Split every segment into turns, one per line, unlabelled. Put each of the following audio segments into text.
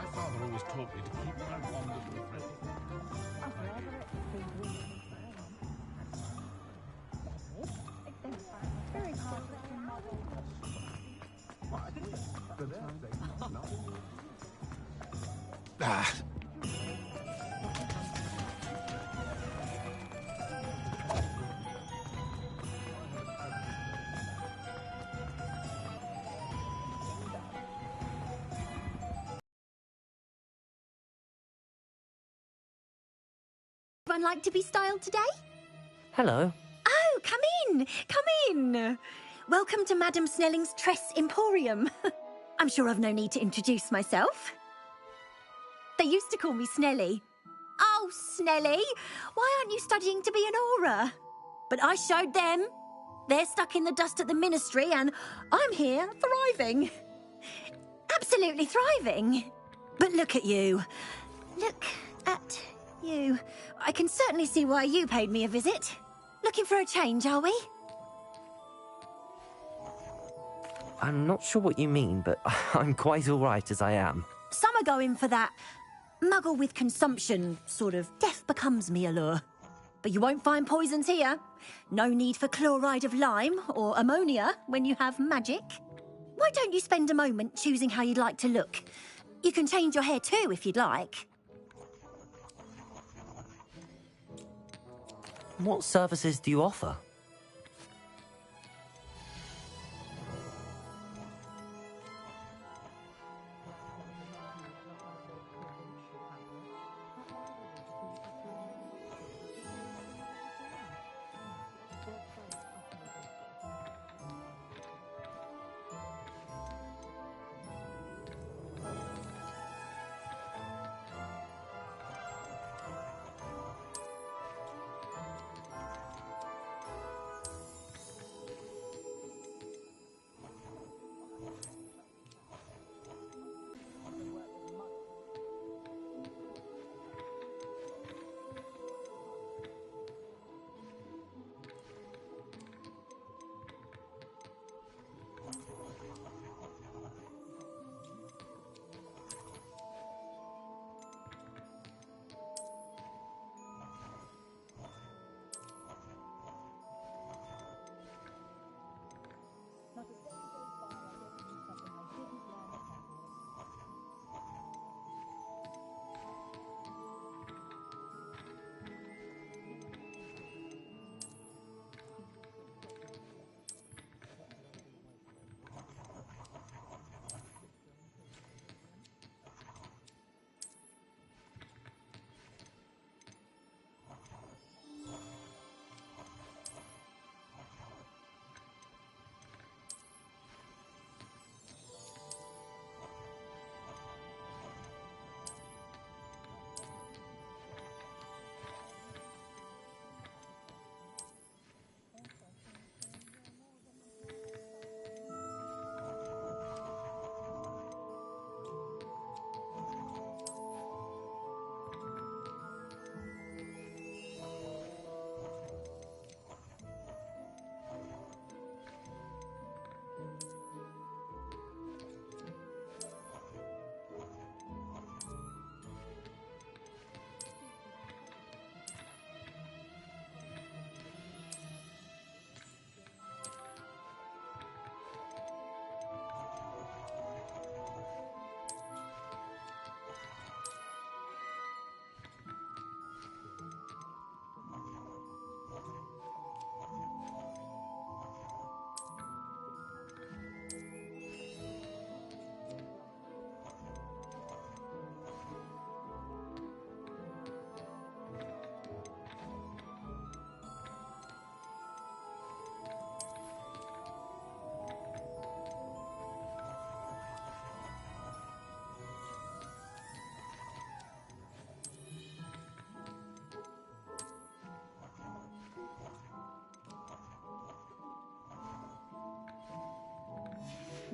My father always taught me to keep my wand ready. Ah.
Everyone like to be styled today?
Hello.
Oh, come in! Come in! Welcome to Madame Snelling's Tress Emporium. I'm sure I've no need to introduce myself. They used to call me Snelly. Oh, Snelly, why aren't you studying to be an aura? But I showed them. They're stuck in the dust at the ministry and I'm here thriving. Absolutely thriving. But look at you. Look at you. I can certainly see why you paid me a visit. Looking for a change, are we?
I'm not sure what you mean, but I'm quite all right as I am.
Some are going for that muggle with consumption, sort of death becomes me allure. But you won't find poisons here. No need for chloride of lime or ammonia when you have magic. Why don't you spend a moment choosing how you'd like to look? You can change your hair too if you'd like.
What services do you offer?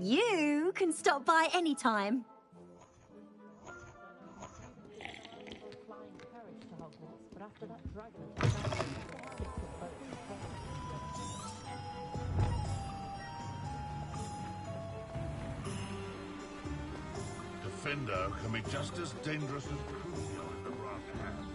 You can stop by any time.
Defend innuendo can be just as dangerous as crucial in the wrong hands.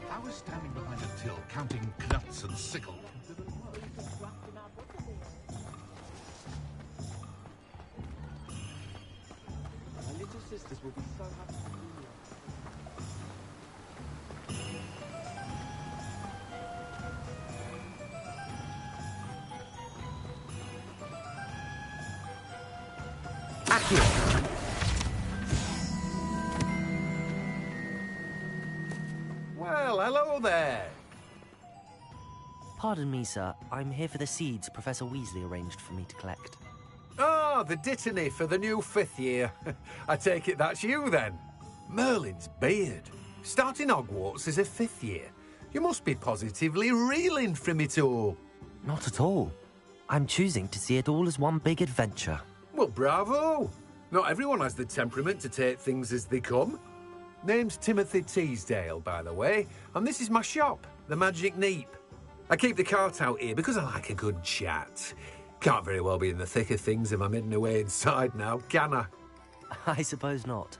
How is standing behind a till, counting knuts and sickle?
My little sisters will be so happy to see you. Accurate.
Well, hello there.
Pardon me, sir. I'm here for the seeds Professor Weasley arranged for me to collect.
Ah, the dittany for the new 5th year. I take it that's you, then. Merlin's beard. Starting Hogwarts as a 5th year. You must be positively reeling from it all.
Not at all. I'm choosing to see it all as one big adventure.
Well, bravo. Not everyone has the temperament to take things as they come. Name's Timothy Teasdale, by the way, and this is my shop, the Magic Neep. I keep the cart out here because I like a good chat. Can't very well be in the thick of things if I'm hidden away inside now, can I?
I suppose not.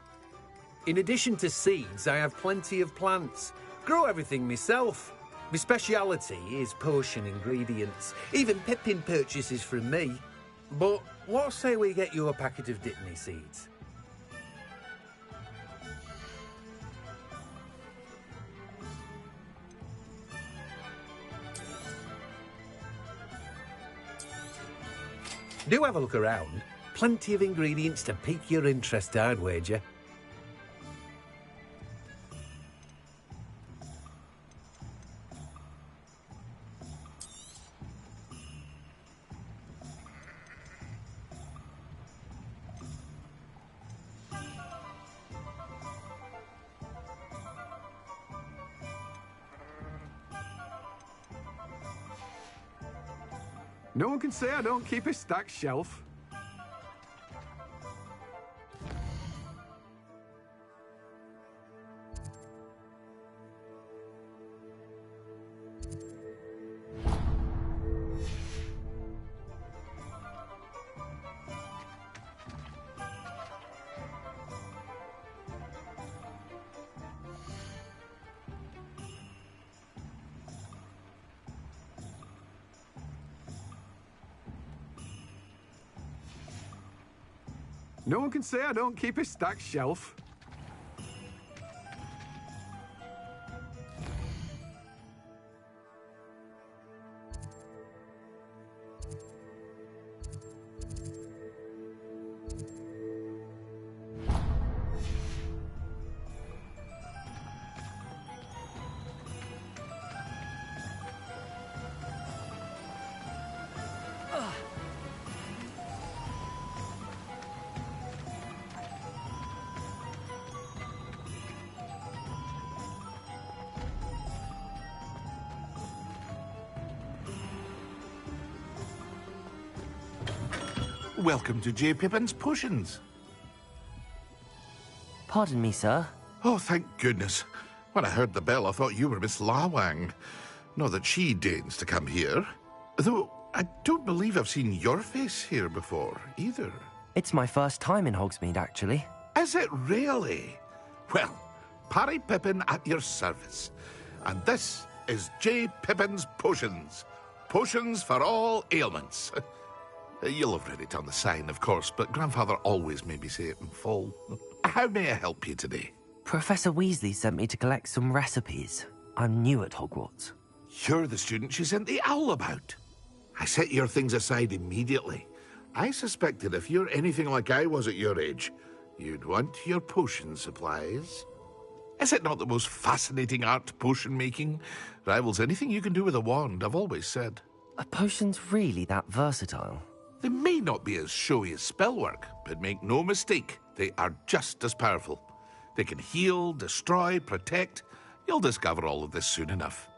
In addition to seeds, I have plenty of plants. Grow everything myself. My speciality is potion ingredients. Even Pippin purchases from me. But what say we get you a packet of dittany seeds? Do have a look around. Plenty of ingredients to pique your interest, I'd wager.
No one can say I don't keep a stacked shelf. No one can say I don't keep a stacked shelf.
Welcome to J. Pippin's Potions.
Pardon me, sir.
Oh, thank goodness. When I heard the bell, I thought you were Miss Lawang. Not that she deigns to come here. Though, I don't believe I've seen your face here before, either.
It's my first time in Hogsmeade, actually.
Is it really? Well, Parry Pippin at your service. And this is J. Pippin's Potions. Potions for all ailments. You'll have read it on the sign, of course, but Grandfather always made me say it in full. How may I help you today?
Professor Weasley sent me to collect some recipes. I'm new at Hogwarts.
You're the student she sent the owl about. I set your things aside immediately. I suspected if you're anything like I was at your age, you'd want your potion supplies. Is it not the most fascinating art, potion making? Rivals anything you can do with a wand, I've always said.
Are potions really that versatile?
They may not be as showy as spellwork, but make no mistake, they are just as powerful. They can heal, destroy, protect. You'll discover all of this soon enough.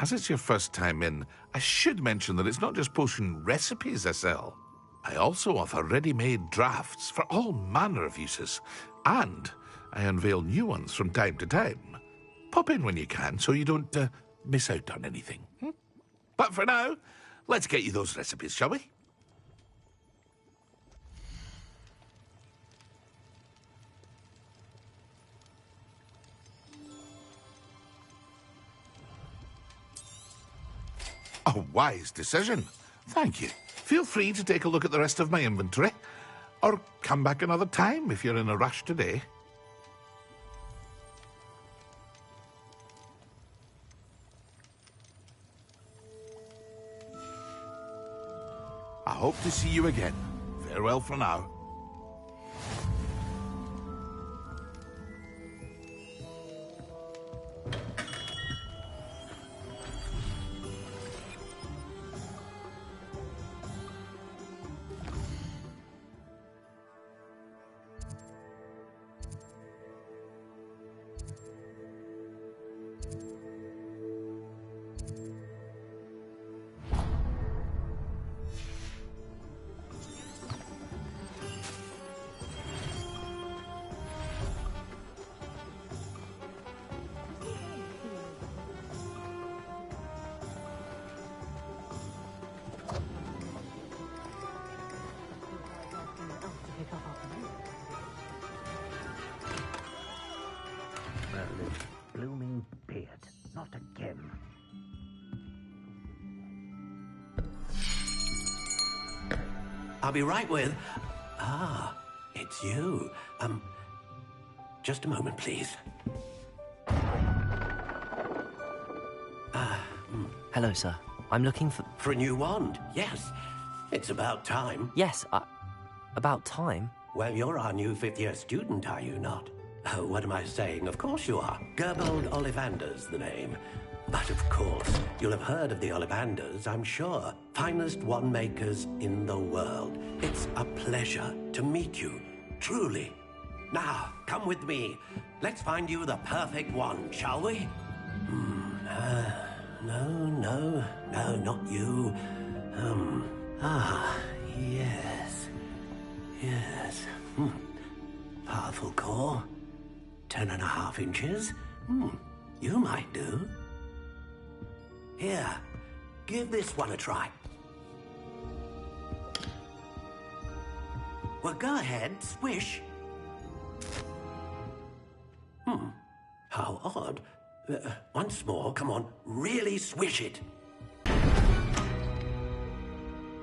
As it's your first time in, I should mention that it's not just potion recipes I sell. I also offer ready-made drafts for all manner of uses, and I unveil new ones from time to time. Pop in when you can so you don't miss out on anything. But for now, let's get you those recipes, shall we? A wise decision. Thank you. Feel free to take a look at the rest of my inventory, or come back another time if you're in a rush today. I hope to see you again. Farewell for now.
Blooming beard. Not again.
I'll be right with... Ah, it's you. Just a moment, please.
Hello, sir. I'm looking for...
For a new wand, yes. It's about time.
Yes, about time.
Well, you're our new fifth-year student, are you not? Oh, what am I saying? Of course you are. Gerbold Ollivander's the name. But of course, you'll have heard of the Ollivanders, I'm sure. Finest wand makers in the world. It's a pleasure to meet you, truly. Now, come with me. Let's find you the perfect wand, shall we? No, not you. Yes. Powerful core. 10.5 inches. You might do. Here, give this one a try. Well, go ahead, swish. How odd. Once more, come on, really swish it.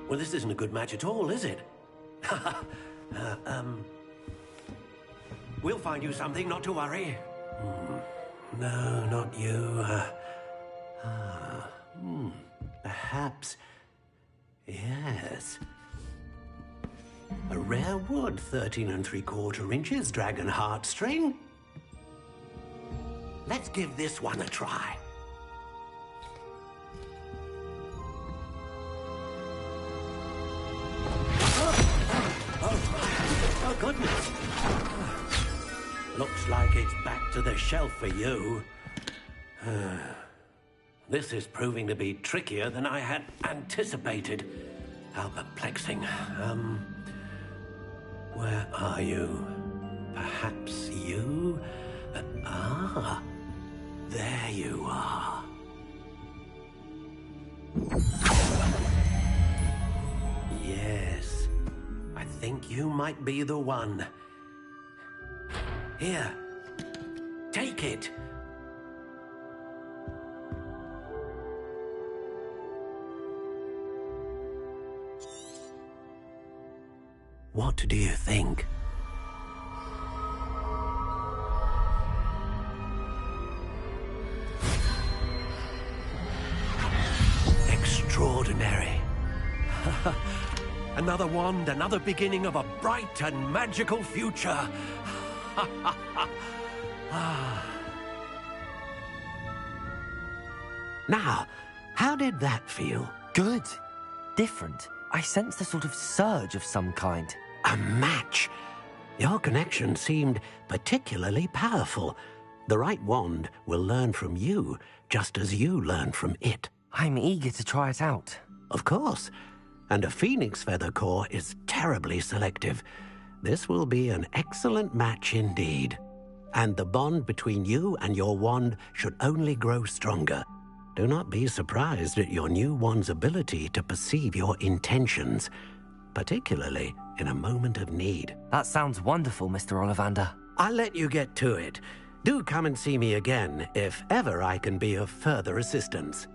Well, this isn't a good match at all, is it? We'll find you something, not to worry. No, not you. Perhaps... Yes. A rare wood, 13 3/4 inches, dragon heartstring. Let's give this one a try. Oh, goodness. Looks like it's back to the shelf for you. This is proving to be trickier than I had anticipated. How perplexing. Where are you? Perhaps you? There you are. Yes, I think you might be the one. Here, take it. What do you think? Extraordinary. Another wand, another beginning of a bright and magical future. Now, how did that feel?
Good. Different. I sensed a sort of surge of some kind.
A match. Your connection seemed particularly powerful. The right wand will learn from you, just as you learn from it.
I'm eager to try it out.
Of course. And a phoenix feather core is terribly selective. This will be an excellent match indeed. And the bond between you and your wand should only grow stronger. Do not be surprised at your new wand's ability to perceive your intentions, particularly in a moment of need.
That sounds wonderful, Mr. Ollivander.
I'll let you get to it. Do come and see me again if ever I can be of further assistance.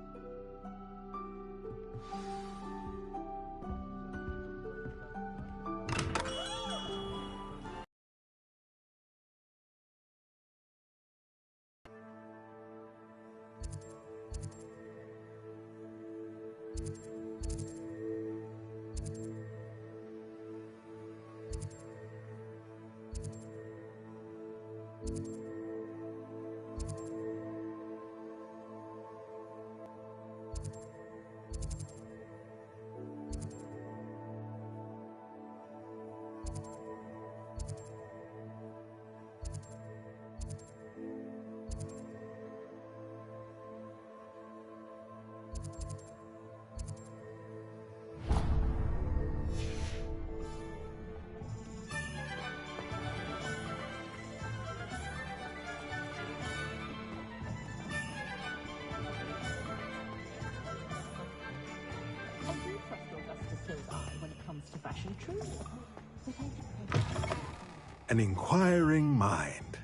An inquiring mind.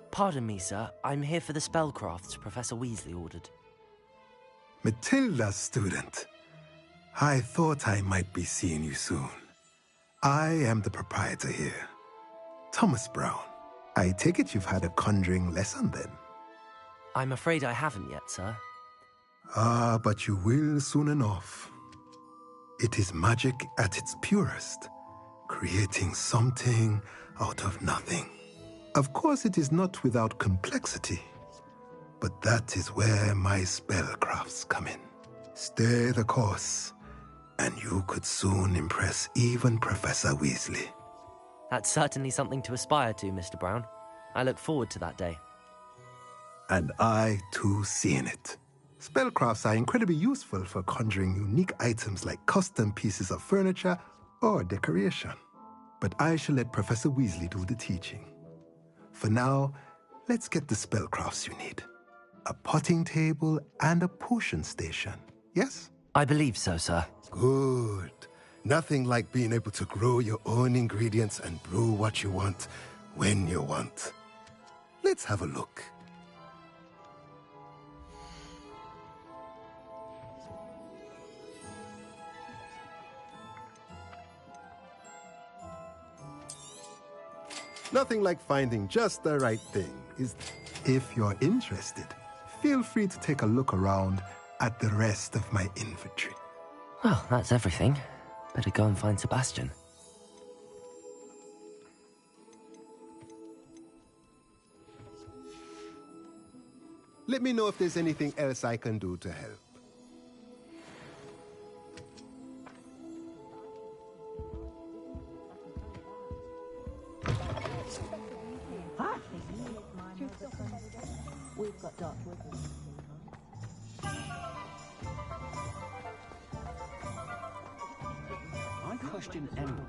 Pardon me, sir. I'm here for the spellcrafts Professor Weasley ordered.
Matilda's student. I thought I might be seeing you soon. I am the proprietor here. Thomas Brown. I take it you've had a conjuring lesson then?
I'm afraid I haven't yet, sir.
Ah, but you will soon enough. It is magic at its purest, creating something out of nothing. Of course, it is not without complexity, but that is where my spellcrafts come in. Stay the course, and you could soon impress even Professor Weasley.
That's certainly something to aspire to, Mr. Brown. I look forward to that day.
And I, too, seeing it. Spellcrafts are incredibly useful for conjuring unique items like custom pieces of furniture or decoration. But I shall let Professor Weasley do the teaching. For now, let's get the spellcrafts you need. A potting table and a potion station, yes?
I believe so, sir.
Good. Nothing like being able to grow your own ingredients and brew what you want when you want. Let's have a look. Nothing like finding just the right thing. If you're interested, feel free to take a look around at the rest of my inventory.
Well, that's everything. Better go and find Sebastian.
Let me know if there's anything else I can do to help.
We've got dark weather.
I question anyone.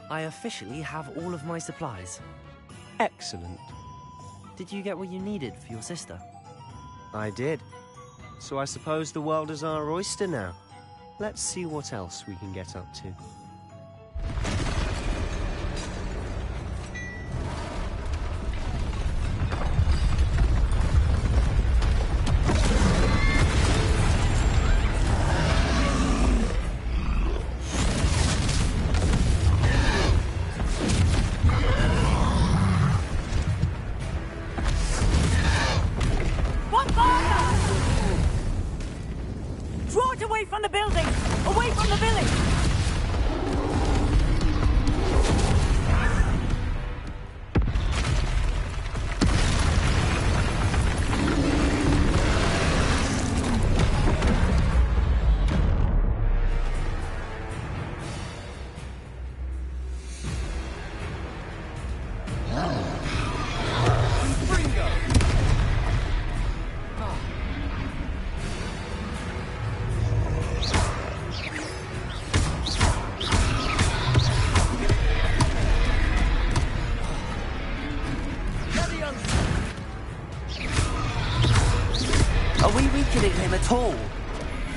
I officially have all of my supplies.
Excellent.
Did you get what you needed for your sister?
I did. So I suppose the world is our oyster now. Let's see what else we can get up to.
At all.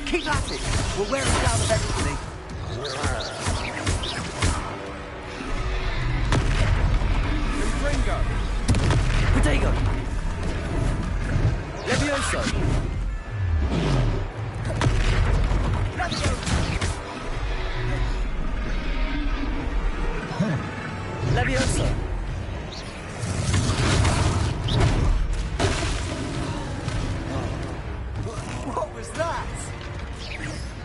Keep at it. We'll wear him down eventually.
Ringo.
Protego. Levioso. Levioso.
What was that?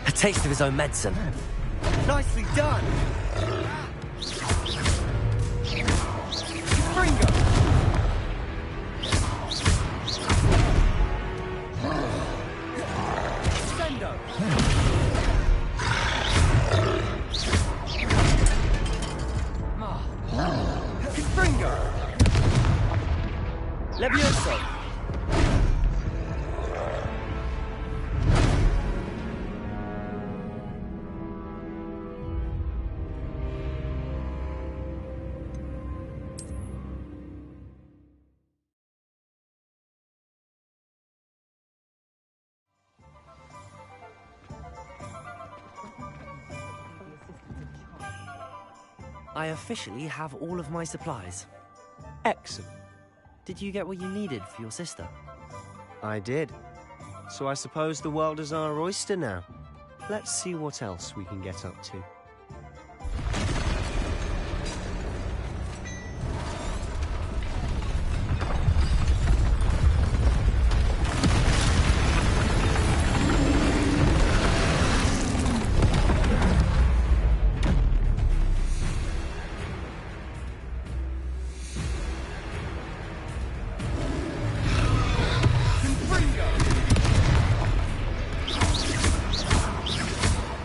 A taste of his own medicine.
Nicely done. Ringo. Sendo. Ringo.
Levioso. I officially have all of my supplies.
Excellent.
Did you get what you needed for your sister?
I did. So I suppose the world is our oyster now. Let's see what else we can get up to.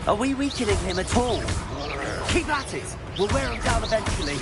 Are we weakening him at all? Keep at it. We'll wear him down eventually.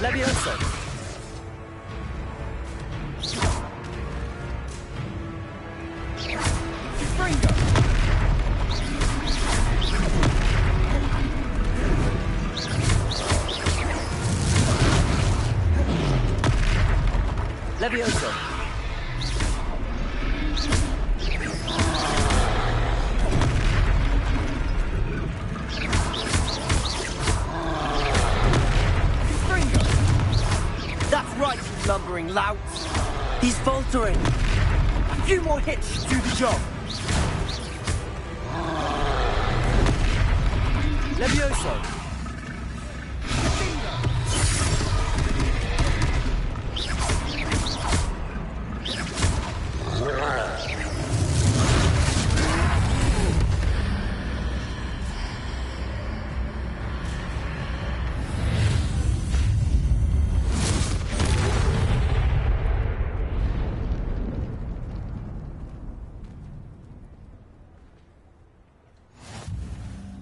Levioso! Levioso!
That's right, you lumbering louts. He's faltering. A few more hits should do the job.
Levioso!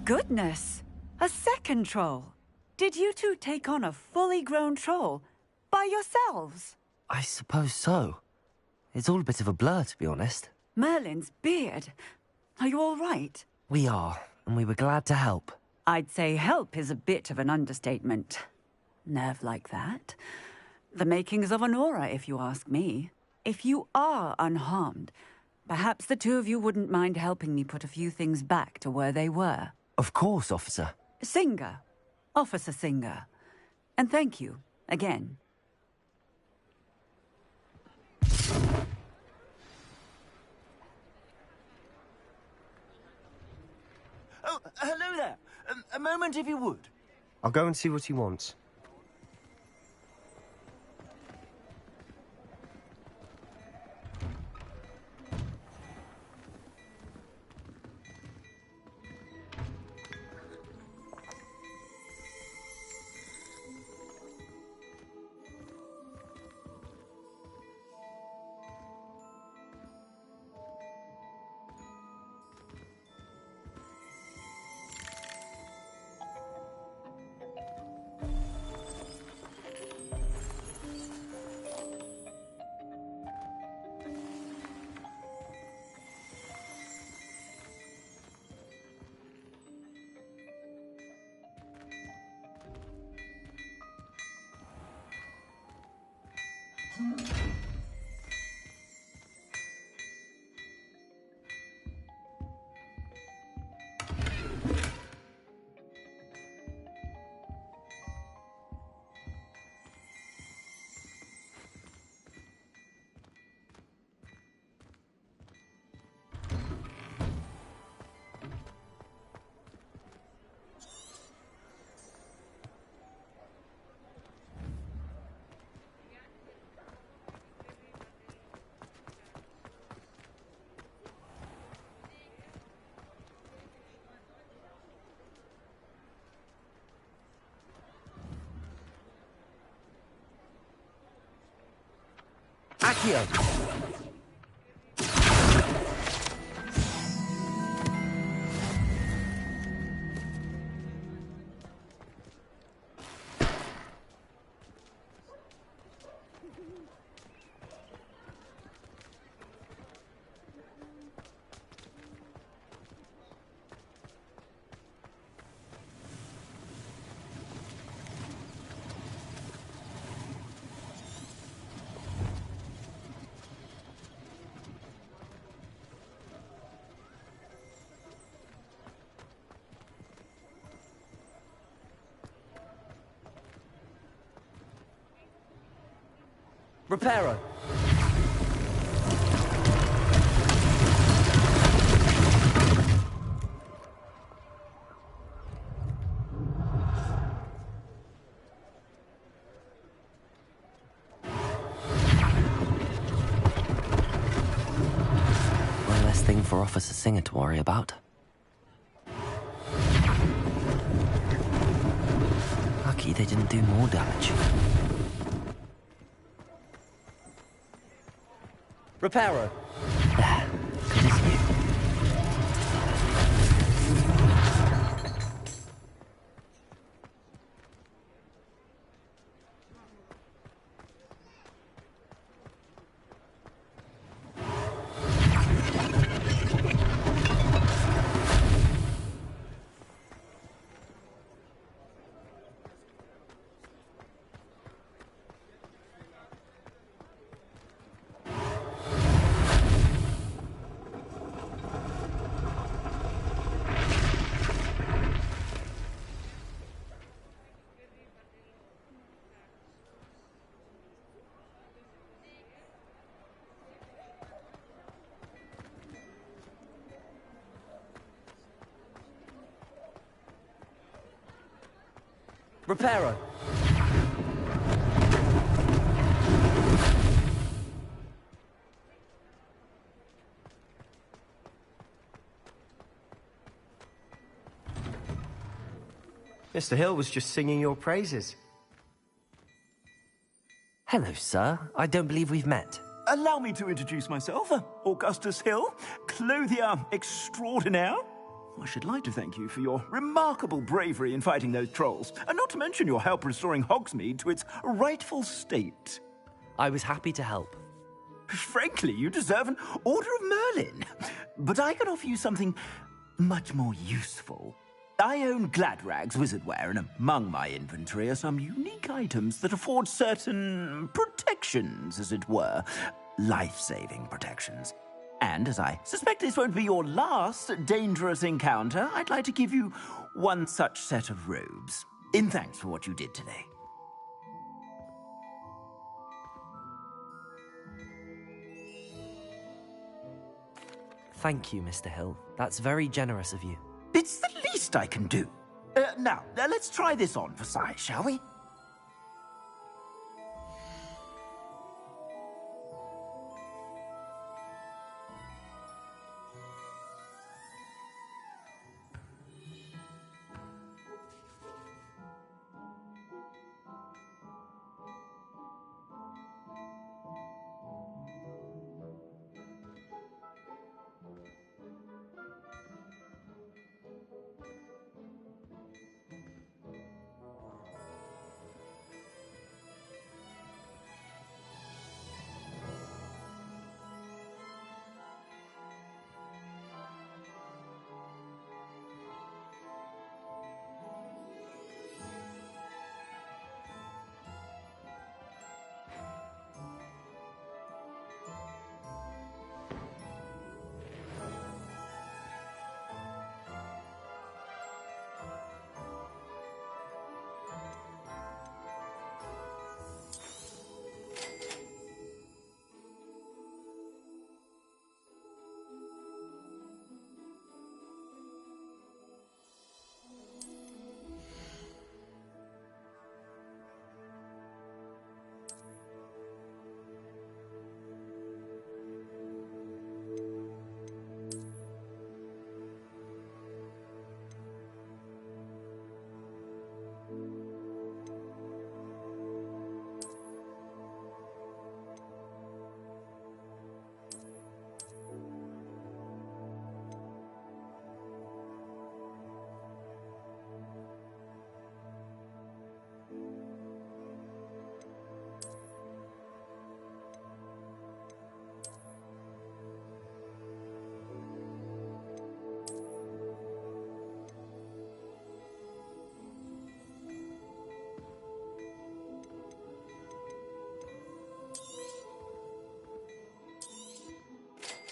Goodness! A second troll! Did you two take on a fully grown troll by yourselves?
I suppose so. It's all a bit of a blur, to be honest.
Merlin's beard. Are you all right?
We are, and we were glad to help.
I'd say help is a bit of an understatement. Nerve like that. The makings of an aura, if you ask me. If you are unharmed, perhaps the two of you wouldn't mind helping me put a few things back to where they were.
Of course, officer.
Singer. Officer Singer. And thank you, again.
Oh, hello there. A moment if you would.
I'll go and see what he wants.
Accio! Reparo. poor Officer Singer to worry about. Lucky they didn't do more damage.
Reparo.
There. Good as new.
Reparo. Mr. Hill was just singing your praises.
Hello, sir. I don't believe we've met.
Allow me to introduce myself, Augustus Hill, clothier extraordinaire. I should like to thank you for your remarkable bravery in fighting those trolls, and not to mention your help restoring Hogsmeade to its rightful state.
I was happy to help.
Frankly, you deserve an Order of Merlin. But I can offer you something much more useful. I own Gladrag's wizardware, and among my inventory are some unique items that afford certain protections, as it were. Life-saving protections. And as I suspect this won't be your last dangerous encounter, I'd like to give you one such set of robes, in thanks for what you did today.
Thank you, Mr. Hill. That's very generous of you.
It's the least I can do. Now, let's try this on for size, shall we?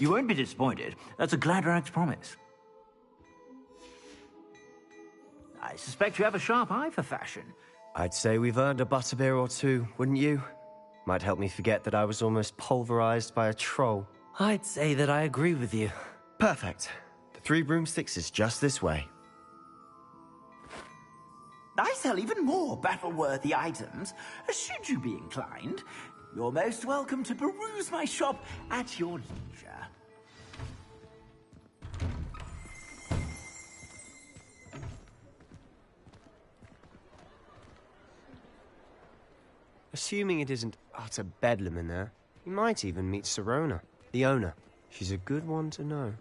You won't be disappointed. That's a Gladrag's promise. I suspect you have a sharp eye for fashion.
I'd say we've earned a butterbeer or two, wouldn't you? Might help me forget that I was almost pulverized by a troll.
I'd say that I agree with you.
Perfect. The 3 broomsticks is just this way.
I sell even more battle-worthy items. Should you be inclined, you're most welcome to peruse my shop at your leisure.
Assuming it isn't utter bedlam in there, you might even meet Sirona, the owner. She's a good one to know.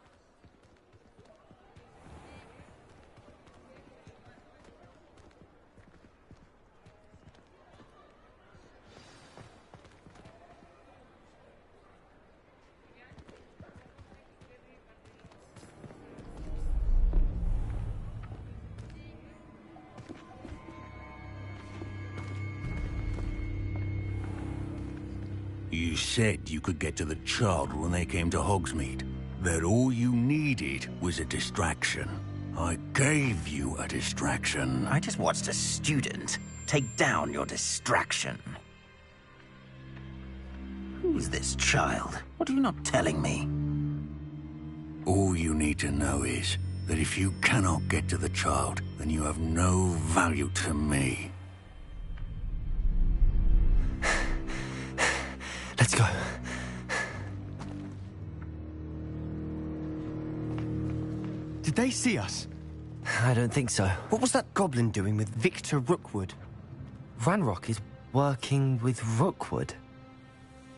You said you could get to the child when they came to Hogsmeade. That all you needed was a distraction. I gave you a distraction.
I just watched a student take down your distraction. Who's this child? What are you not telling me?
All you need to know is that if you cannot get to the child, then you have no value to me.
Let's go. Did they see us?
I don't think so.
What was that goblin doing with Victor Rookwood?
Ranrock is working with Rookwood.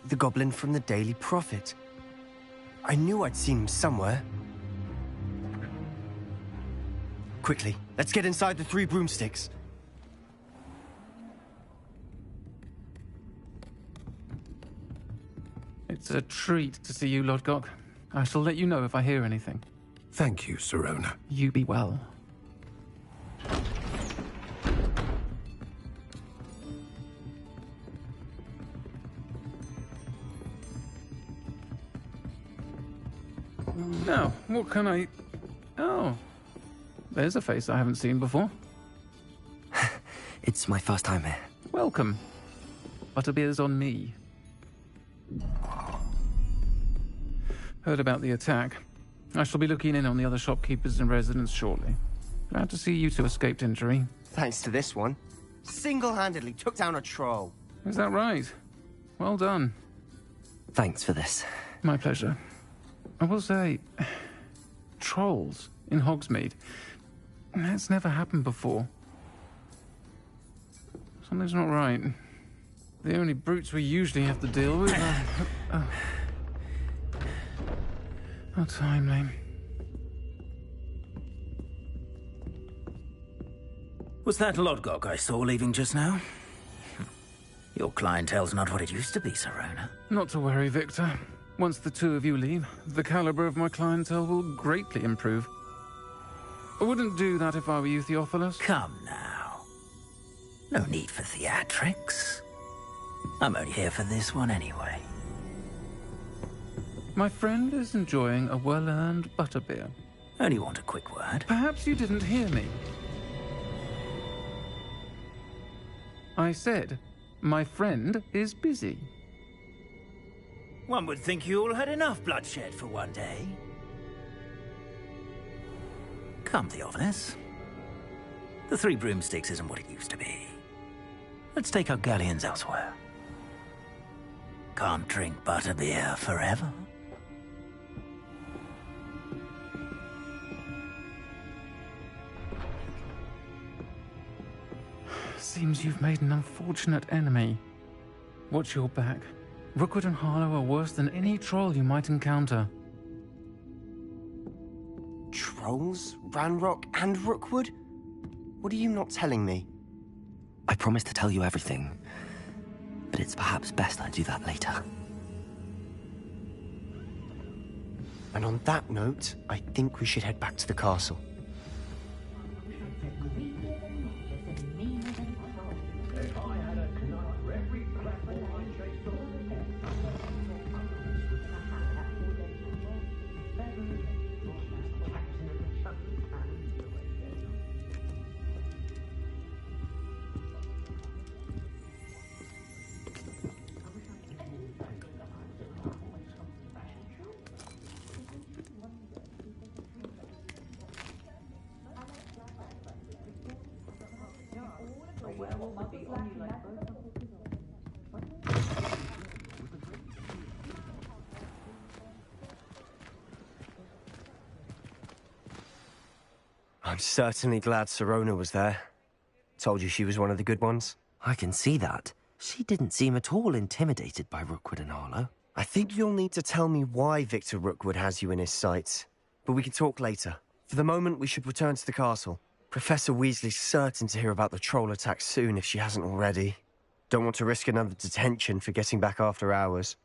The goblin from the Daily Prophet. I knew I'd seen him somewhere. Quickly, let's get inside the 3 broomsticks.
It's a treat to see you, Lodgok. I shall let you know if I hear anything.
Thank you, Sirona.
You be well. Now, what can I... Oh, there's a face I haven't seen before.
It's my first time here.
Welcome. Butterbeer's on me. Heard about the attack. I shall be looking in on the other shopkeepers and residents shortly. Glad to see you two escaped injury.
Thanks to this one. Single-handedly took down a troll.
Is that right? Well done.
Thanks for this.
My pleasure. I will say, trolls in Hogsmeade. That's never happened before. Something's not right. The only brutes we usually have to deal with are... How timely.
Was that Lodgok I saw leaving just now? Your clientele's not what it used to be, Sirona.
Not to worry, Victor. Once the two of you leave, the caliber of my clientele will greatly improve. I wouldn't do that if I were you, Theophilus.
Come now. No need for theatrics. I'm only here for this one anyway.
My friend is enjoying a well-earned butterbeer.
Only want a quick word.
Perhaps you didn't hear me. I said, my friend is busy.
One would think you all had enough bloodshed for one day. Come, Theophilus. The 3 broomsticks isn't what it used to be. Let's take our galleons elsewhere. Can't drink butterbeer forever.
Seems you've made an unfortunate enemy. Watch your back. Rookwood and Harlow are worse than any troll you might encounter.
Trolls? Ranrock and Rookwood? What are you not telling me?
I promise to tell you everything, but it's perhaps best I do that later.
And on that note, I think we should head back to the castle. I'm certainly glad Sirona was there. Told you she was one of the good ones.
I can see that. She didn't seem at all intimidated by Rookwood and Harlow.
I think you'll need to tell me why Victor Rookwood has you in his sights. But we can talk later. For the moment, we should return to the castle. Professor Weasley's certain to hear about the troll attack soon if she hasn't already. Don't want to risk another detention for getting back after hours.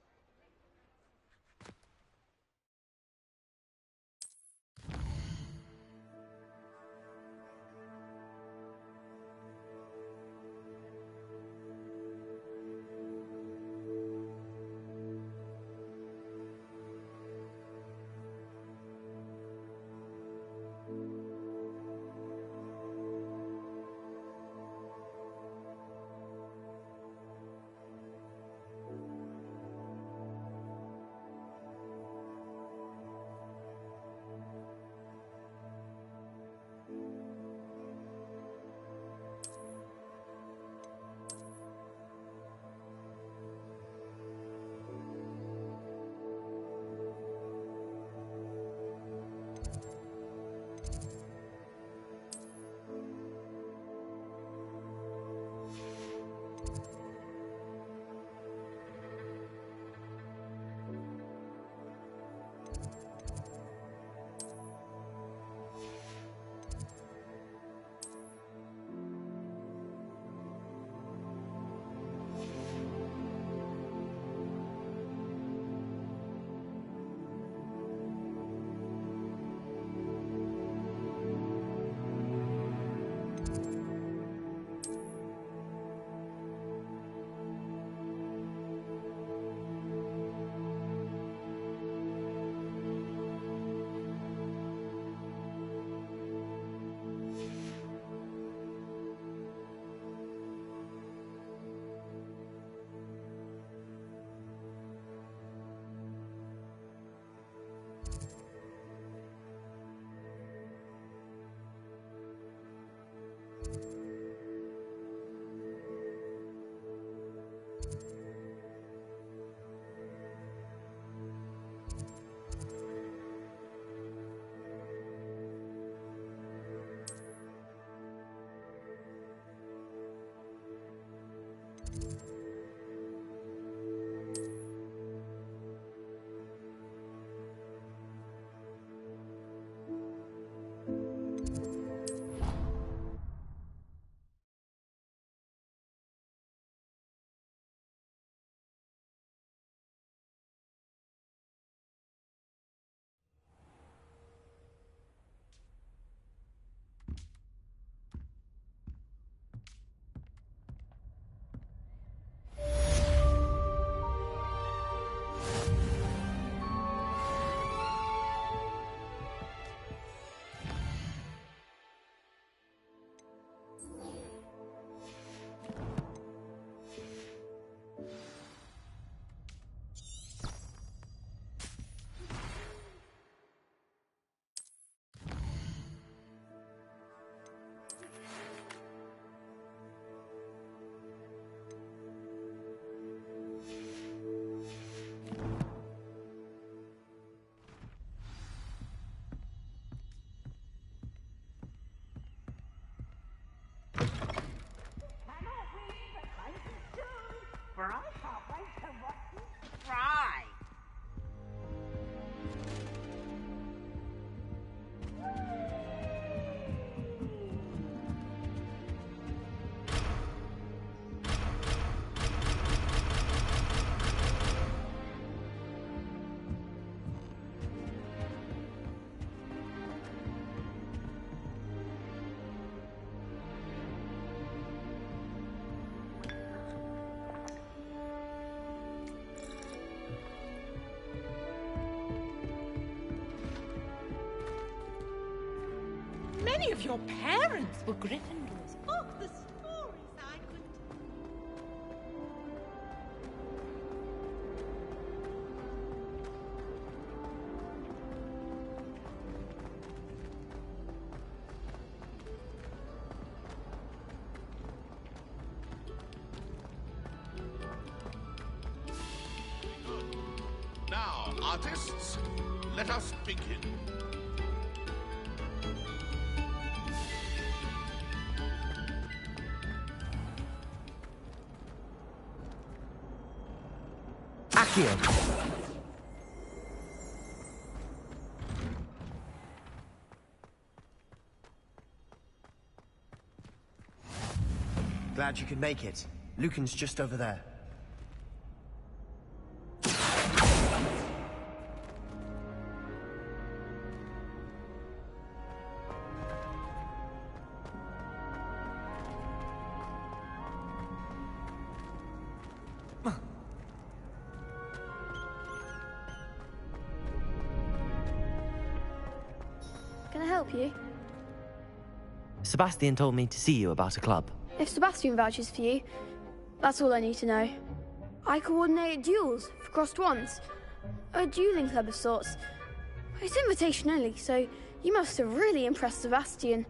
For I can't wait to watch you try.
Many of your parents were Gryffindors. Oh, the stories I could...
Now, artists, let us begin.
Accio.
Glad you could make it. Lucan's just over there.
Can I help you?
Sebastian told me to see you about a club.
If Sebastian vouches for you, that's all I need to know. I coordinate duels for crossed wands. A dueling club of sorts. It's invitation only, so you must have really impressed Sebastian.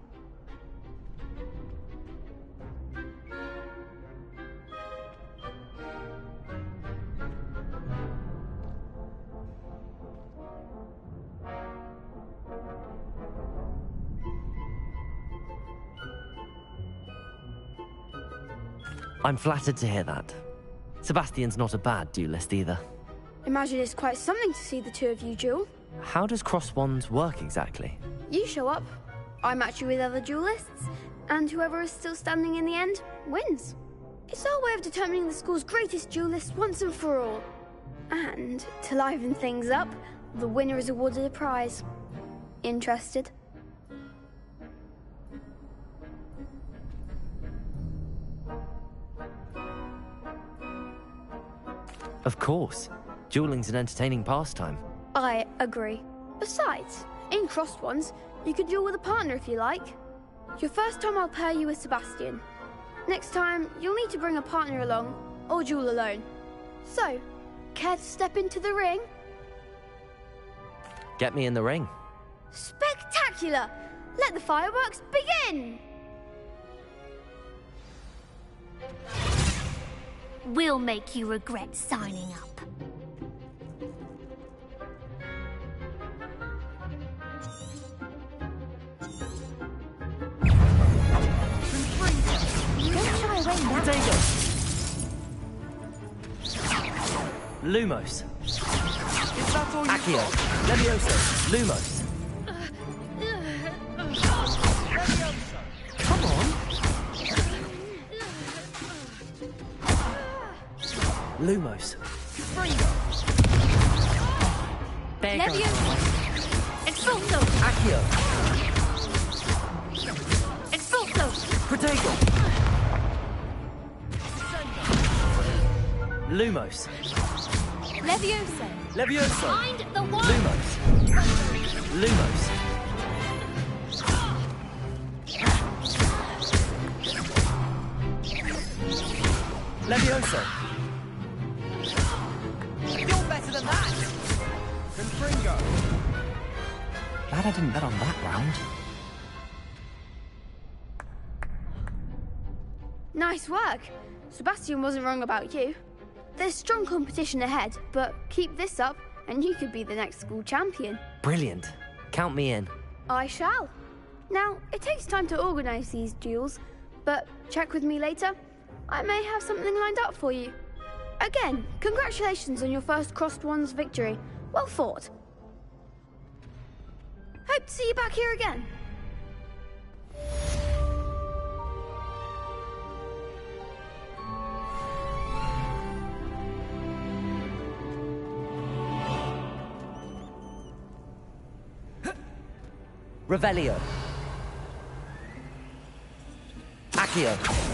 I'm flattered to hear that. Sebastian's not a bad duelist either.
Imagine it's quite something to see the two of you duel.
How does cross wands work exactly?
You show up, I match you with other duelists, and whoever is still standing in the end wins. It's our way of determining the school's greatest duelist once and for all. And to liven things up, the winner is awarded a prize. Interested?
Of course. Dueling's an entertaining pastime.
I agree. Besides, in crossed ones, you could duel with a partner if you like. Your first time I'll pair you with Sebastian. Next time, you'll need to bring a partner along, or duel alone. So, care to step into the ring?
Get me in the ring.
Spectacular! Let the fireworks begin!
We'll make you regret signing up. Don't shy away now.
Potato. Lumos.
Is that all you
Accio.
got?
Levioso. Lumos. Come on. Lumos. There goes.
Levioso. Expulso.
Accio.
Expulso.
Protego. Lumos.
Levioso.
Levioso.
Find the one.
Lumos. Lumos. Levioso.
You're better than that! Confringo!
Glad I didn't bet on that round.
Nice work. Sebastian wasn't wrong about you. There's strong competition ahead, but keep this up and you could be the next school champion.
Brilliant. Count me in.
I shall. Now, it takes time to organise these duels, but check with me later. I may have something lined up for you. Again, congratulations on your first crossed wands victory. Well fought. Hope to see you back here again.
Revelio. Accio.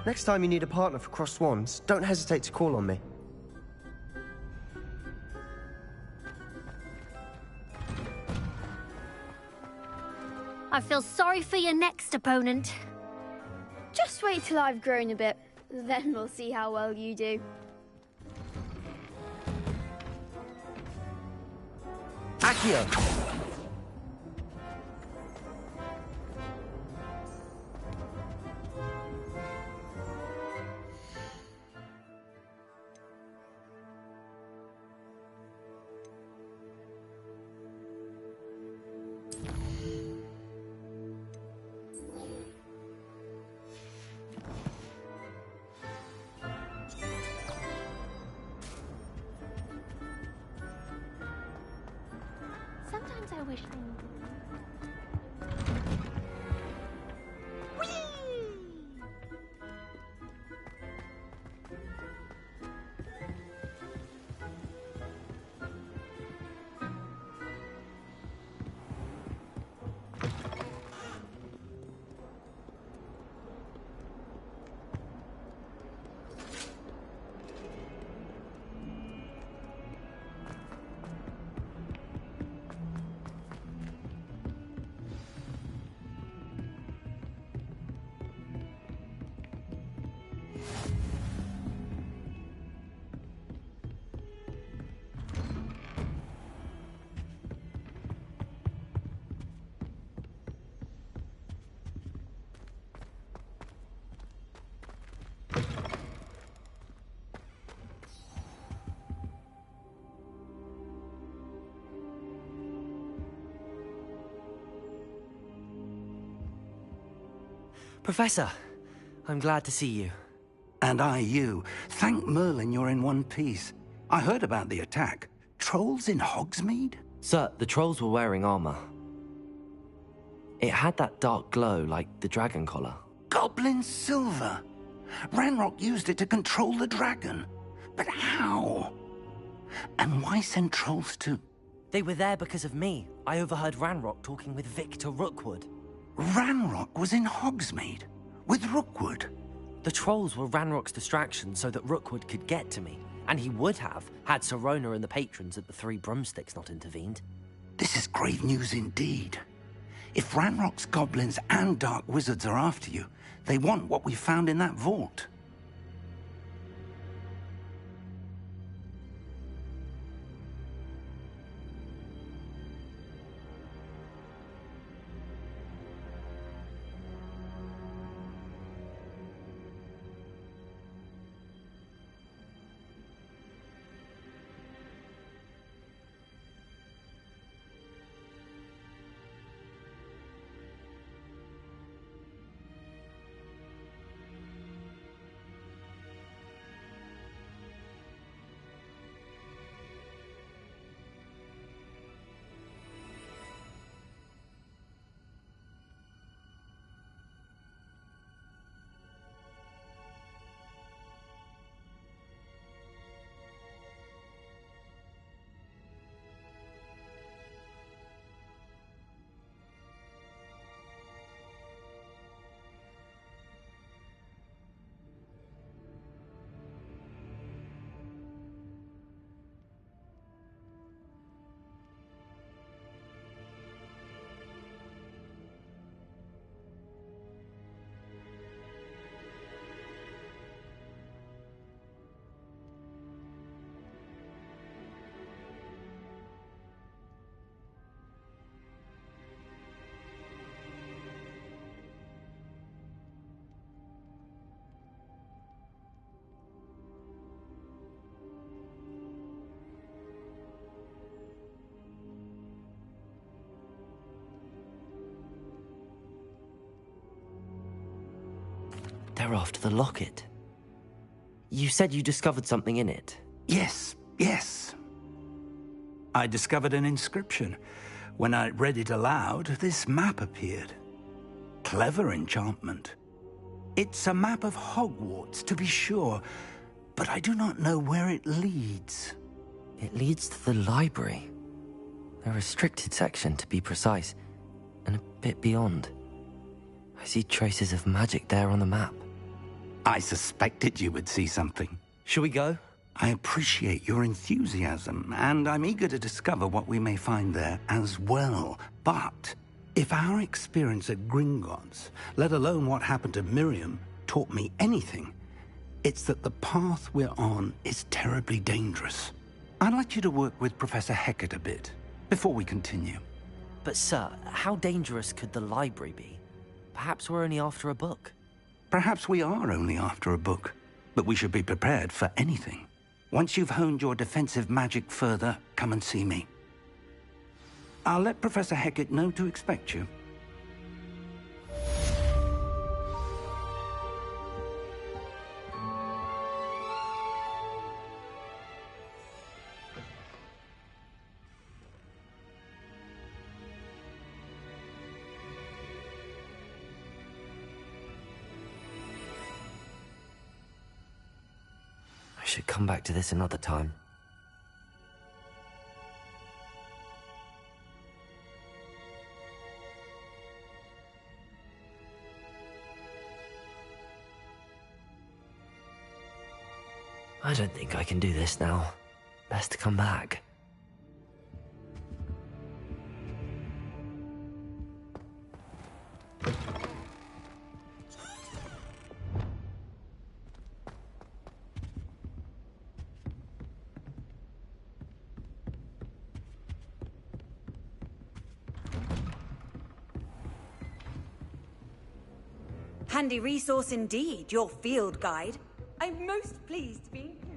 Next time you need a partner for crossed wands, don't hesitate to call on me.
I feel sorry for your next opponent.
Just wait till I've grown a bit, then we'll see how well you do.
Accio.
Sometimes I wish they knew.
Professor, I'm glad to see you.
And I you. Thank Merlin you're in one piece. I heard about the attack. Trolls in Hogsmeade?
Sir, the trolls were wearing armor. It had that dark glow like the dragon collar.
Goblin silver. Ranrock used it to control the dragon. But how? And why send trolls to...
They were there because of me. I overheard Ranrock talking with Victor Rookwood.
Ranrock was in Hogsmeade? With Rookwood?
The trolls were Ranrock's distraction so that Rookwood could get to me. And he would have, had Sirona and the patrons at the Three Broomsticks not intervened.
This is grave news indeed. If Ranrock's goblins and dark wizards are after you, they want what we found in that vault.
They're after the locket. You said you discovered something in it.
Yes. I discovered an inscription. When I read it aloud, this map appeared. Clever enchantment. It's a map of Hogwarts, to be sure, but I do not know where it leads.
It leads to the library. A restricted section, to be precise, and a bit beyond. I see traces of magic there on the map.
I suspected you would see something.
Shall we go?
I appreciate your enthusiasm, and I'm eager to discover what we may find there as well. But if our experience at Gringotts, let alone what happened to Miriam, taught me anything, it's that the path we're on is terribly dangerous. I'd like you to work with Professor Hecat a bit before we continue.
But sir, how dangerous could the library be? Perhaps we're only after a book.
Perhaps we are only after a book, but we should be prepared for anything. Once you've honed your defensive magic further, come and see me. I'll let Professor Hecat know to expect you.
should come back to this another time. I don't think I can do this now. Best to come back.
Handy resource indeed, your field guide. I'm most pleased to be included.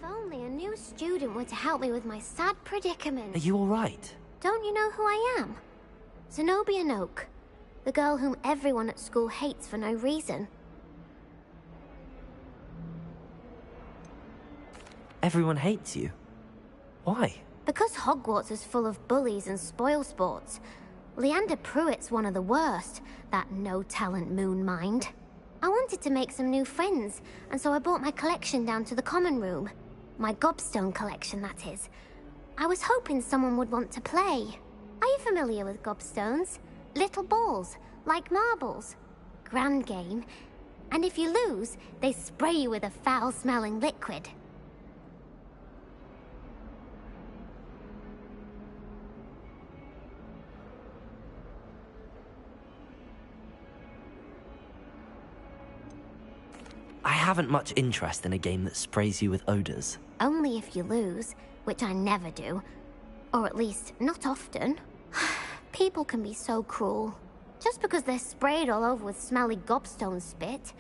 Only a new student were to help me with my sad predicament.
Are you alright?
Don't you know who I am? Zenobia Noak, the girl whom everyone at school hates for no reason.
Everyone hates you. Why?
Because Hogwarts is full of bullies and spoilsports. Leander Pruitt's one of the worst, that no-talent moon mind. I wanted to make some new friends, and so I brought my collection down to the common room. My gobstone collection, that is. I was hoping someone would want to play. Are you familiar with gobstones? Little balls, like marbles. Grand game. And if you lose, they spray you with a foul-smelling liquid.
I haven't much interest in a game that sprays you with odors.
Only if you lose, which I never do. Or at least, not often. People can be so cruel. Just because they're sprayed all over with smelly gobstone spit,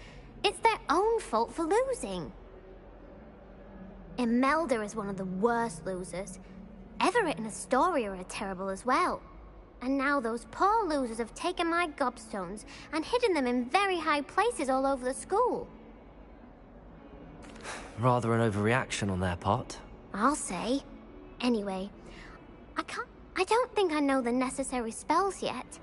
it's their own fault for losing. Imelda is one of the worst losers. Everett and Astoria are terrible as well. And now those poor losers have taken my gobstones and hidden them in very high places all over the school.
Rather an overreaction on their part.
I'll say. Anyway, I don't think I know the necessary spells yet.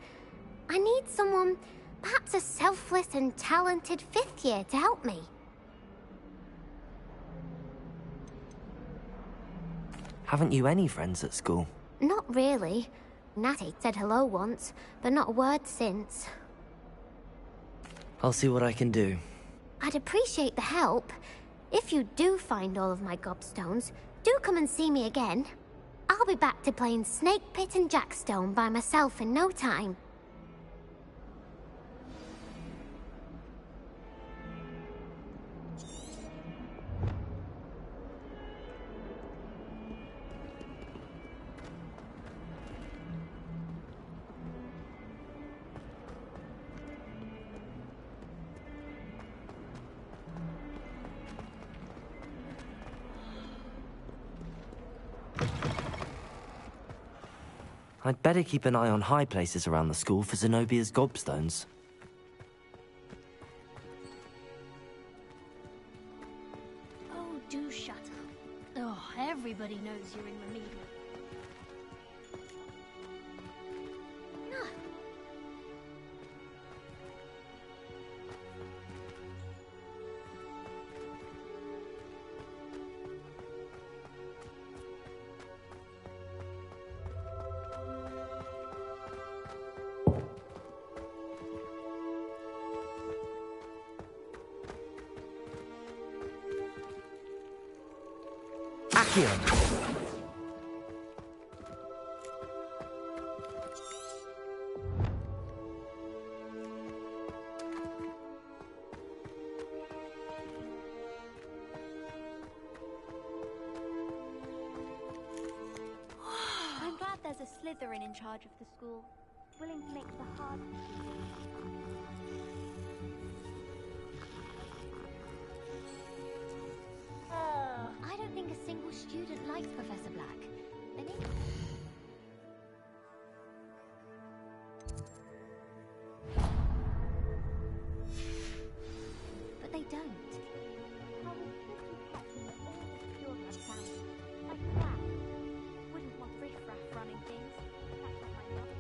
I need someone, perhaps a selfless and talented fifth year to help me.
Haven't you any friends at school?
Not really. Natty said hello once, but not a word since.
I'll see what I can do.
I'd appreciate the help. If you do find all of my gobstones, do come and see me again. I'll be back to playing Snake Pit and Jackstone by myself in no time.
I'd better keep an eye on high places around the school for Zenobia's gobstones.
Oh, do shut up. Oh, everybody knows you're in remedial. No.
Accio.
I'm glad there's a Slytherin in charge of the school, willing to make the hard decisions.
I don't think a single student likes Professor Black. They need... But they don't.
I was pretty happy that all the children sound like that. Wouldn't want riffraff running things. That's what my mother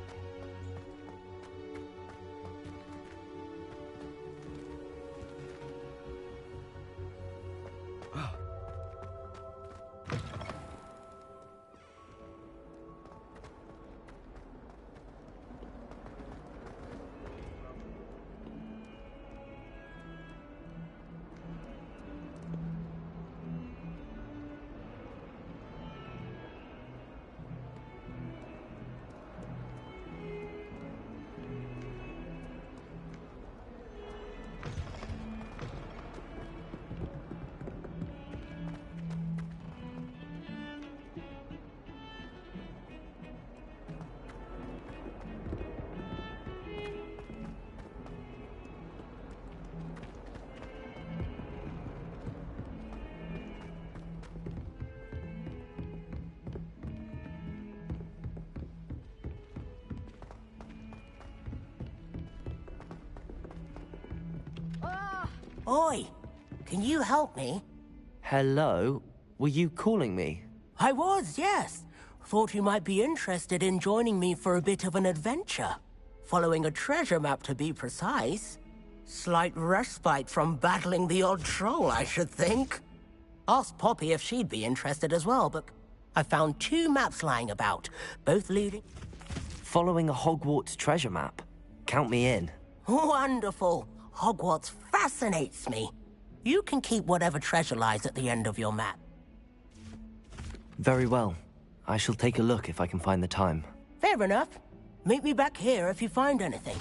Oi! Can you help me?
Hello? Were you calling me?
I was, yes. Thought you might be interested in joining me for a bit of an adventure. Following a treasure map, to be precise. Slight respite from battling the odd troll, I should think. Asked Poppy if she'd be interested as well, but I found 2 maps lying about, both leading...
Following a Hogwarts treasure map? Count me in.
Wonderful. Hogwarts fascinates me. You can keep whatever treasure lies at the end of your map.
Very well. I shall take a look if I can find the time.
Fair enough. Meet me back here if you find anything.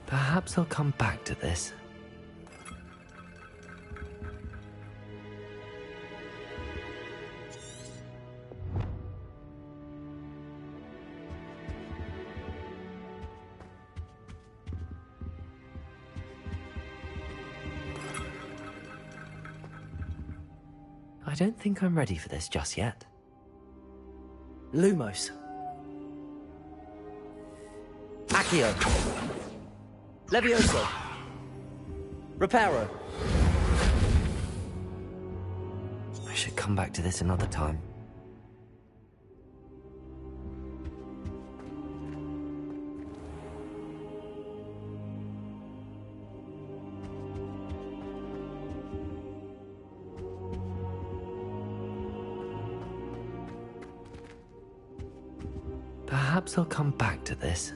Perhaps I'll come back to this. I don't think I'm ready for this just yet.
Lumos. Accio. Levioso. Reparo.
I should come back to this another time. Perhaps I'll come back to this.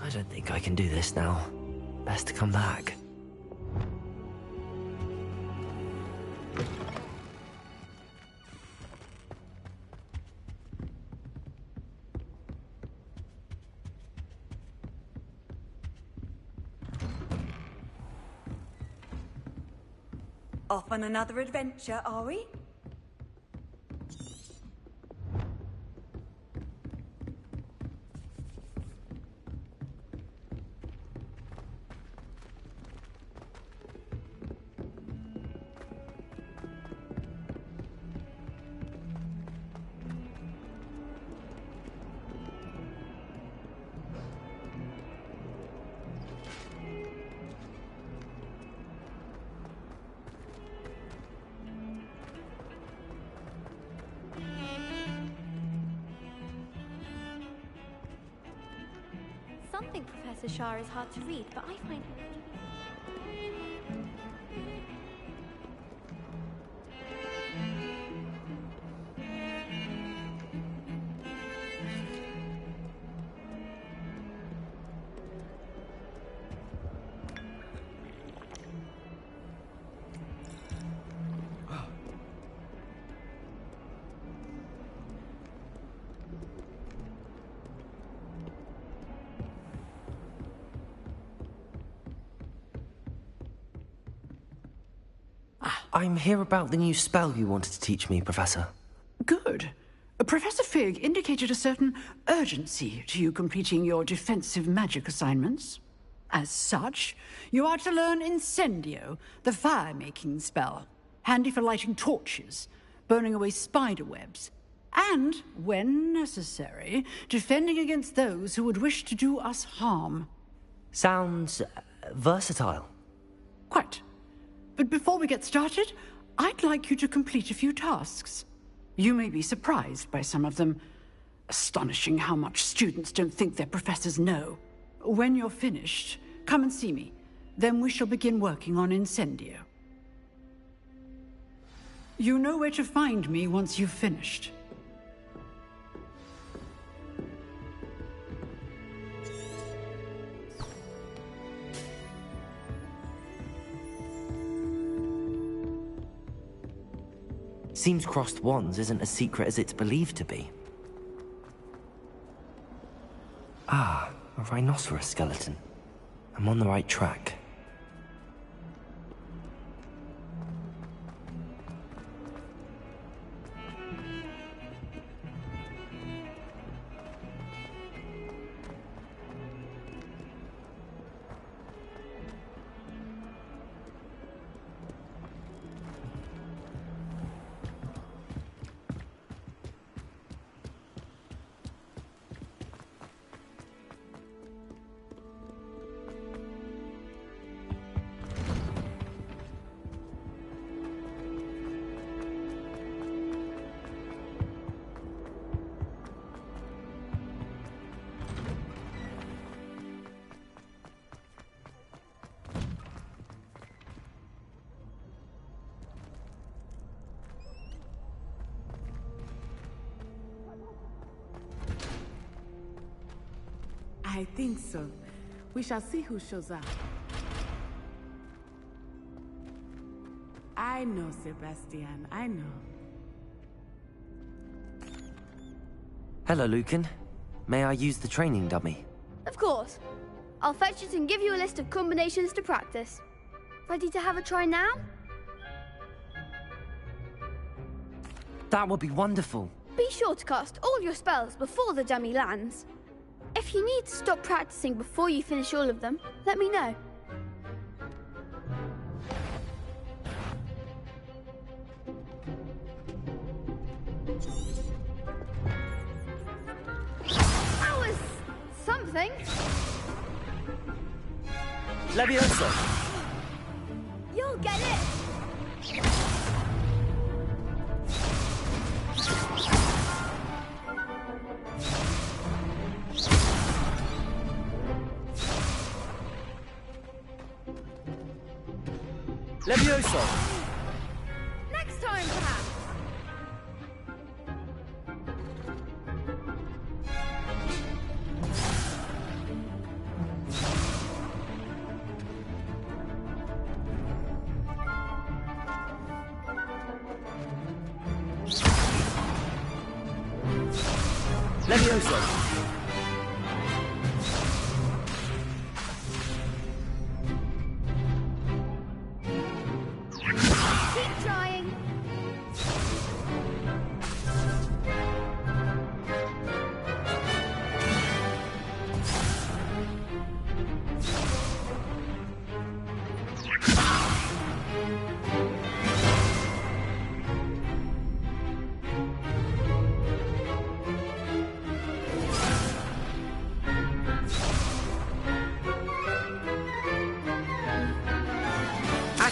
I don't think I can do this now. Best to come back.
Off on another adventure, are we?
Some think Professor Shah is hard to read, but I find him...
I'm here about the new spell you wanted to teach me, Professor.
Good. Professor Fig indicated a certain urgency to you completing your defensive magic assignments. As such, you are to learn Incendio, the fire-making spell, handy for lighting torches, burning away spider webs, and, when necessary, defending against those who would wish to do us harm.
Sounds versatile.
Quite. But before we get started, I'd like you to complete a few tasks. You may be surprised by some of them. Astonishing how much students don't think their professors know. When you're finished, come and see me. Then we shall begin working on Incendio. You know where to find me once you've finished.
Seems crossed wands isn't as secret as it's believed to be. Ah, a rhinoceros skeleton. I'm on the right track.
I think so. We shall see who shows up. I know, Sebastian. I know.
Hello, Lucan. May I use the training dummy?
Of course. I'll fetch it and give you a list of combinations to practice. Ready to have a try now?
That would be wonderful.
Be sure to cast all your spells before the dummy lands. If you need to stop practicing before you finish all of them, let me know. That was something.
Levioso!
You'll get it!
Levioso!
Next time, perhaps!
Levioso!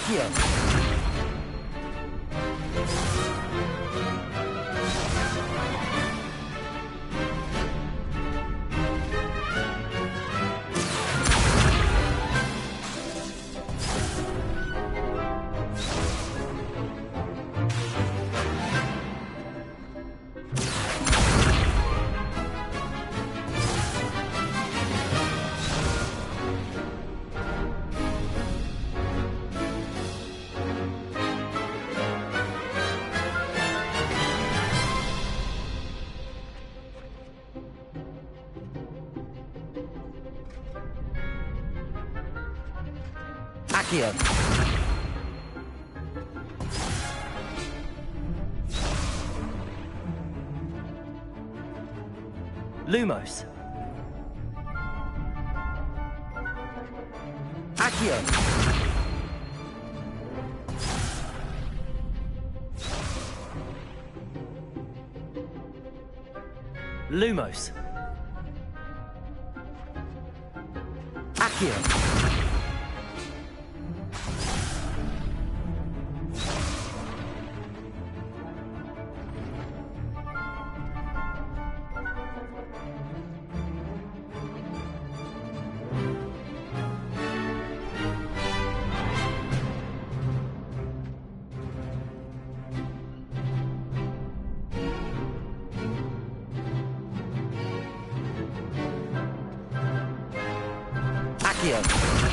Accio! Accio! Lumos! Accio! Lumos! Accio! Accio!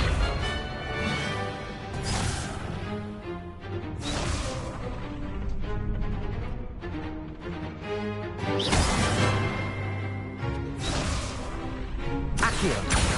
Accio!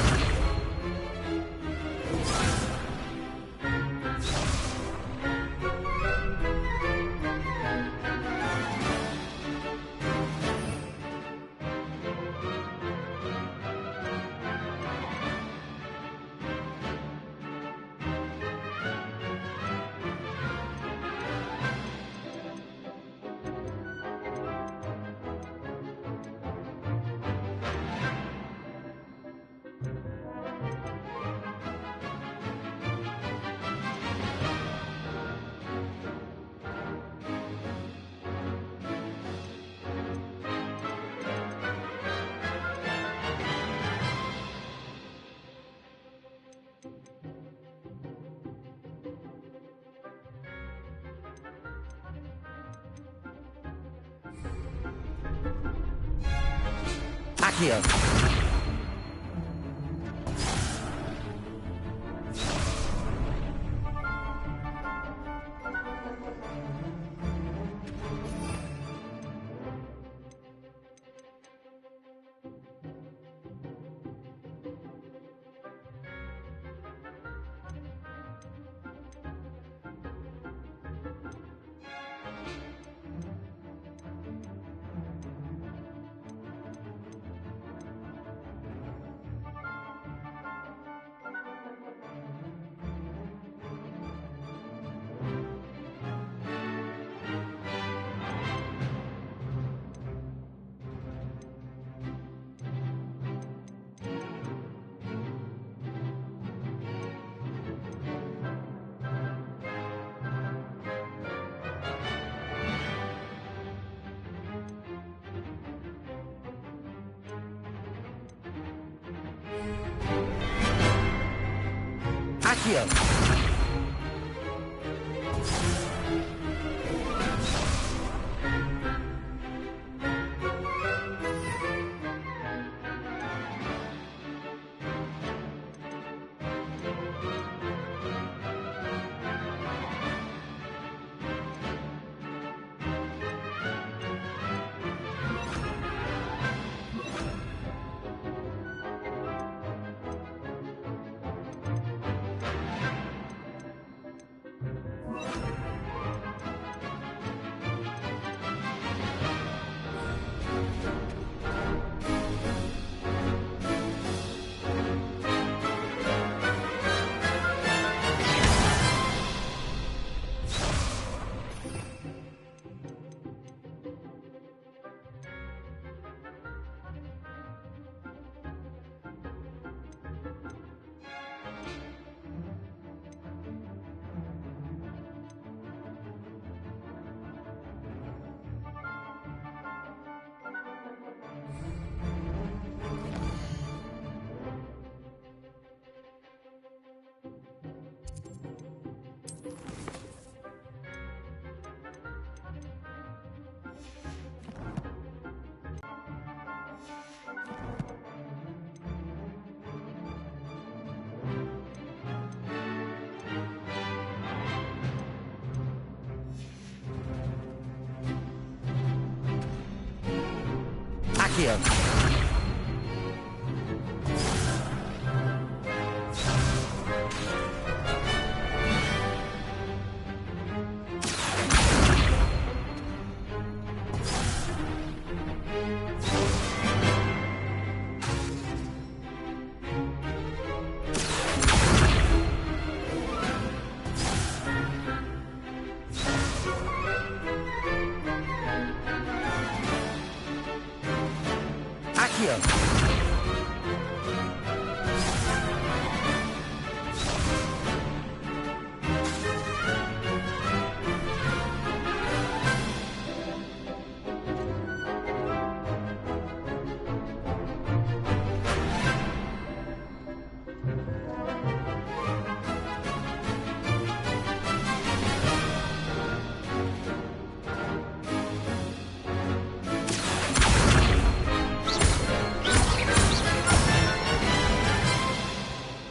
Accio! Accio! Accio.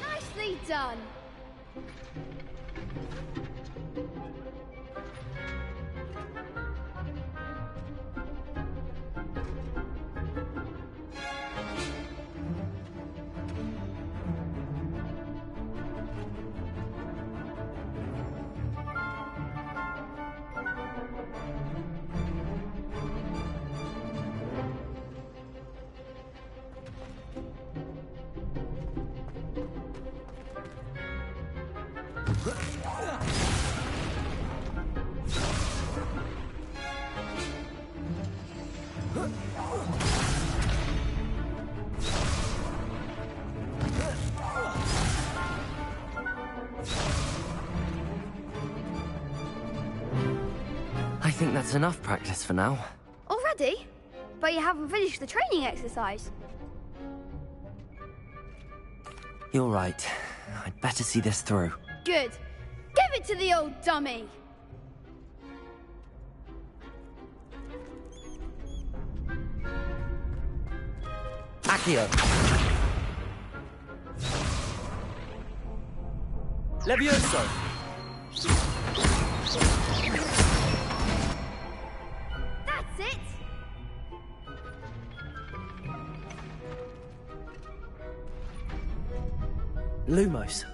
Nicely done.
I think that's enough practice for now.
Already? But you haven't finished the training exercise.
You're right. I'd better see this through.
Good. Give it to the old dummy.
Accio.
Levioso.
That's it.
Lumos.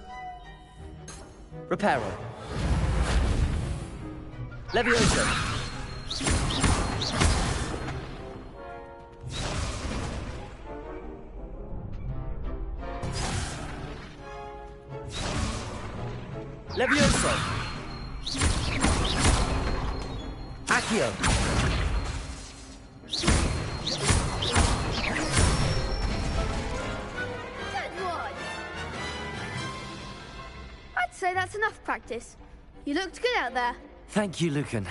Reparo. Levioso. Levioso.
Accio.
Good one. I'd say that's enough practice. You looked good out there.
Thank you, Lucan.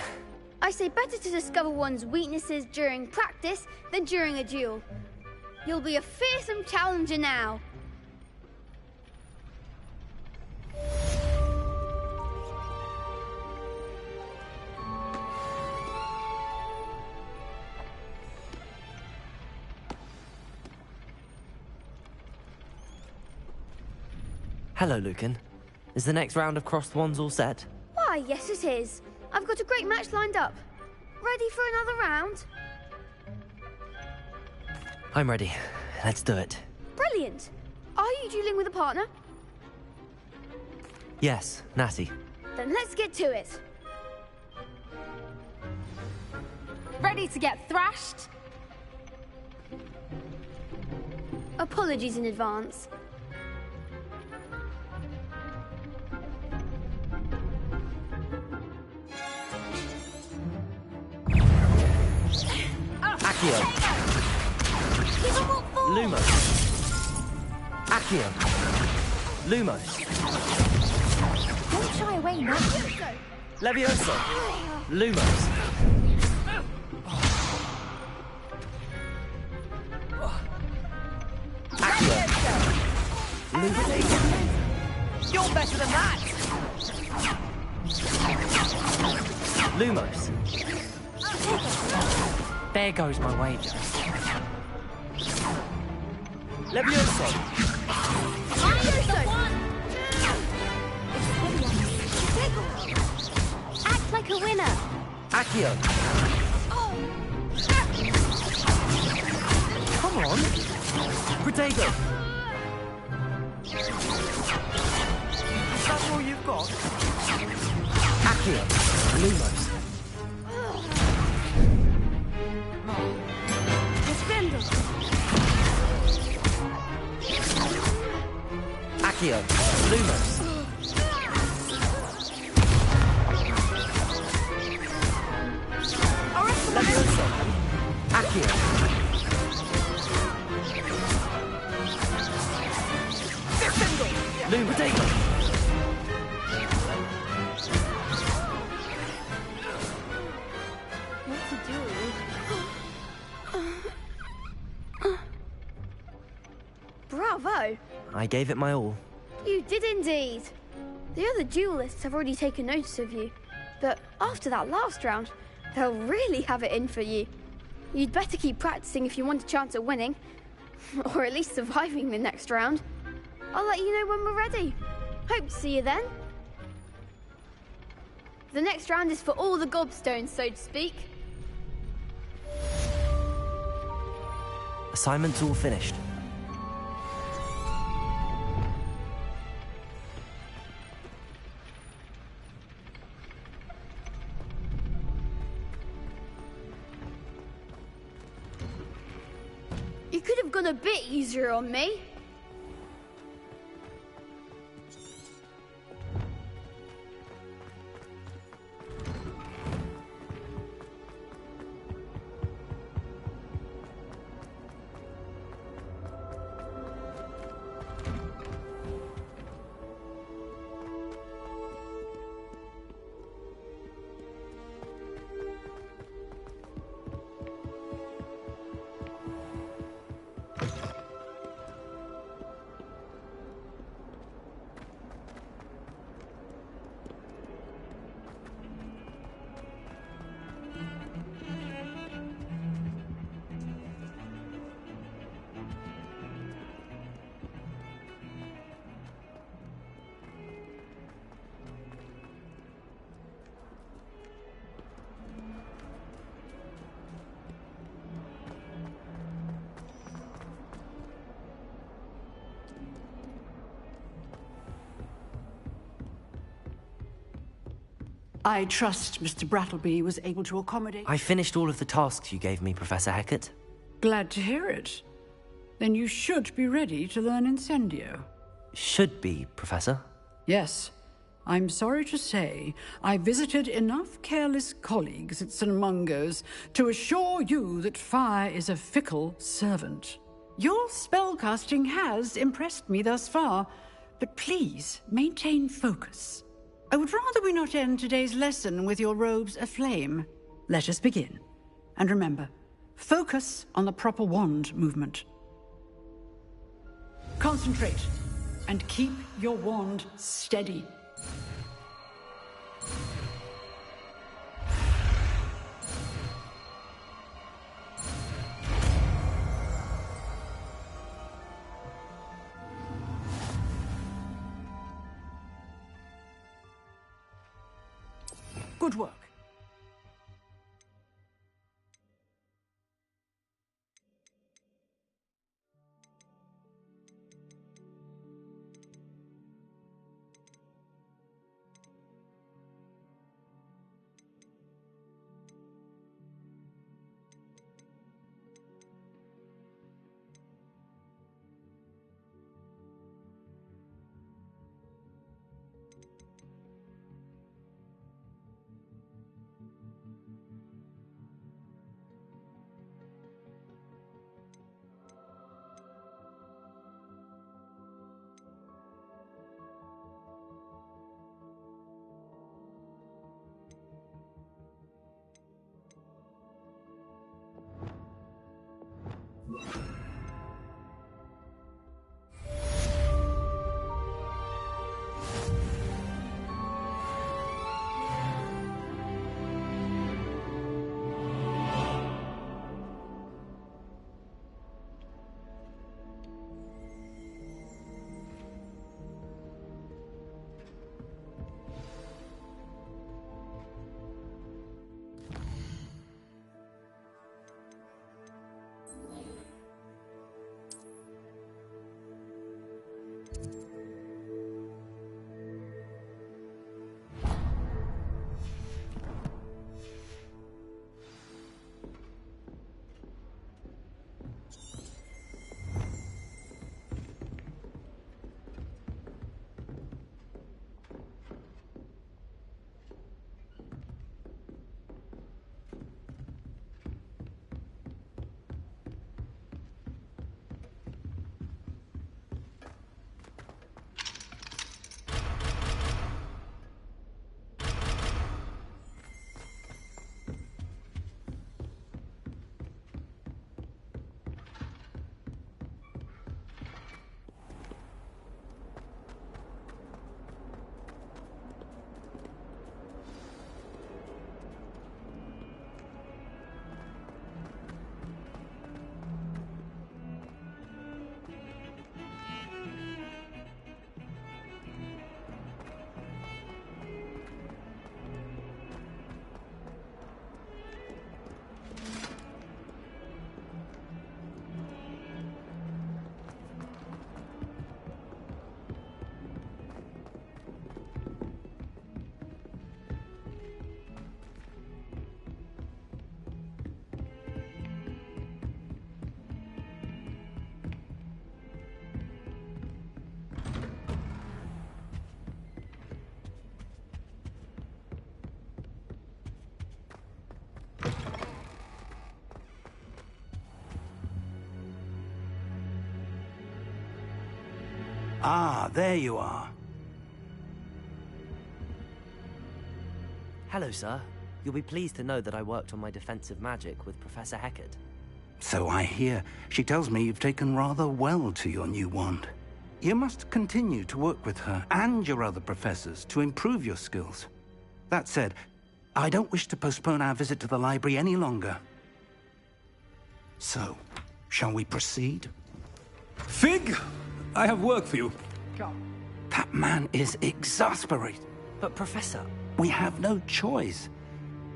I say better to discover one's weaknesses during practice than during a duel. You'll be a fearsome challenger now.
Hello, Lucan. Is the next round of crossed wands all set?
Why, yes it is. I've got a great match lined up. Ready for another round?
I'm ready. Let's do it.
Brilliant. Are you dueling with a partner?
Yes, Natty.
Then let's get to it.
Ready to get thrashed?
Apologies in advance.
Accio. Lumos. Accio. Lumos.
Don't shy away now.
Levioso. Lumos. Accio. Lumos.
You're better than that!
Lumos. There goes my wager.
Levioso.
Act like a winner.
Accio.
Protego! Is that all you've got? Accio! Lumos! Accio! Lumos! Levioso! Accio! Lou, Protego!
What to do? Bravo!
I gave it my all.
You did indeed. The other duelists have already taken notice of you, but after that last round, they'll really have it in for you. You'd better keep practicing if you want a chance at winning, or at least surviving the next round. I'll let you know when we're ready. Hope to see you then. The next round is for all the gobstones, so to speak.
Assignment's all finished.
You could have gone a bit easier on me.
I trust Mr. Brattleby was able to accommodate...
I finished all of the tasks you gave me, Professor Hecat.
Glad to hear it. Then you should be ready to learn Incendio.
Should be, Professor.
Yes. I'm sorry to say, I visited enough careless colleagues at St. Mungo's to assure you that fire is a fickle servant. Your spellcasting has impressed me thus far, but please maintain focus. I would rather we not end today's lesson with your robes aflame. Let us begin. And remember, focus on the proper wand movement. Concentrate, and keep your wand steady. Good work.
Ah, there you are.
Hello, sir. You'll be pleased to know that I worked on my defensive magic with Professor Heckard.
So I hear. She tells me you've taken rather well to your new wand. You must continue to work with her and your other professors to improve your skills. That said, I don't wish to postpone our visit to the library any longer. So, shall we proceed?
Fig, I have work for you.
That man is exasperated.
But, Professor...
We have no choice.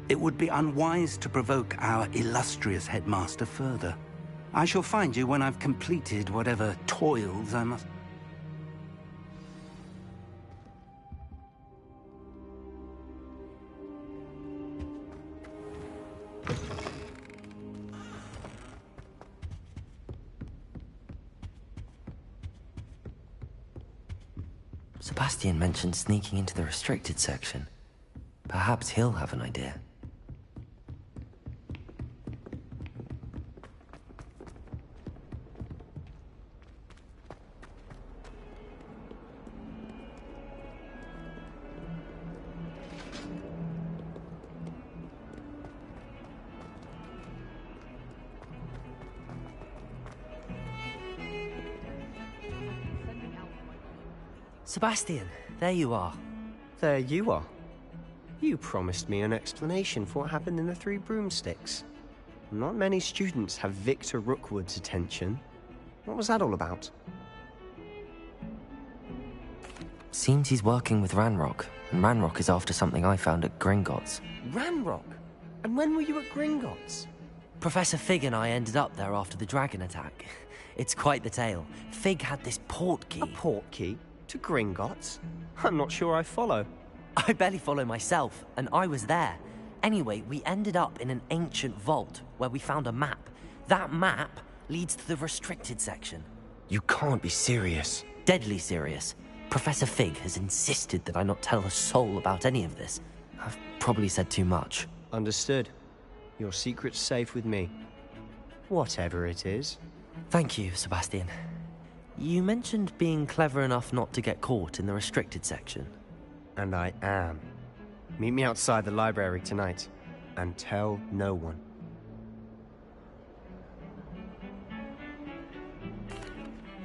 It would be unwise to provoke our illustrious headmaster further. I shall find you when I've completed whatever toils I must...
Sebastian mentioned sneaking into the restricted section. Perhaps he'll have an idea. Sebastian, there you are.
There you are. You promised me an explanation for what happened in the Three Broomsticks. Not many students have Victor Rookwood's attention. What was that all about?
Seems he's working with Ranrock, and Ranrock is after something I found at Gringotts.
Ranrock? And when were you at Gringotts?
Professor Fig and I ended up there after the dragon attack. It's quite the tale. Fig had this port key.
A port key? To Gringotts? I'm not sure I follow.
I barely follow myself, and I was there. Anyway, we ended up in an ancient vault where we found a map. That map leads to the restricted section.
You can't be serious.
Deadly serious. Professor Fig has insisted that I not tell a soul about any of this. I've probably said too much.
Understood. Your secret's safe with me. Whatever it is.
Thank you, Sebastian. You mentioned being clever enough not to get caught in the restricted section.
And I am. Meet me outside the library tonight, and tell no one.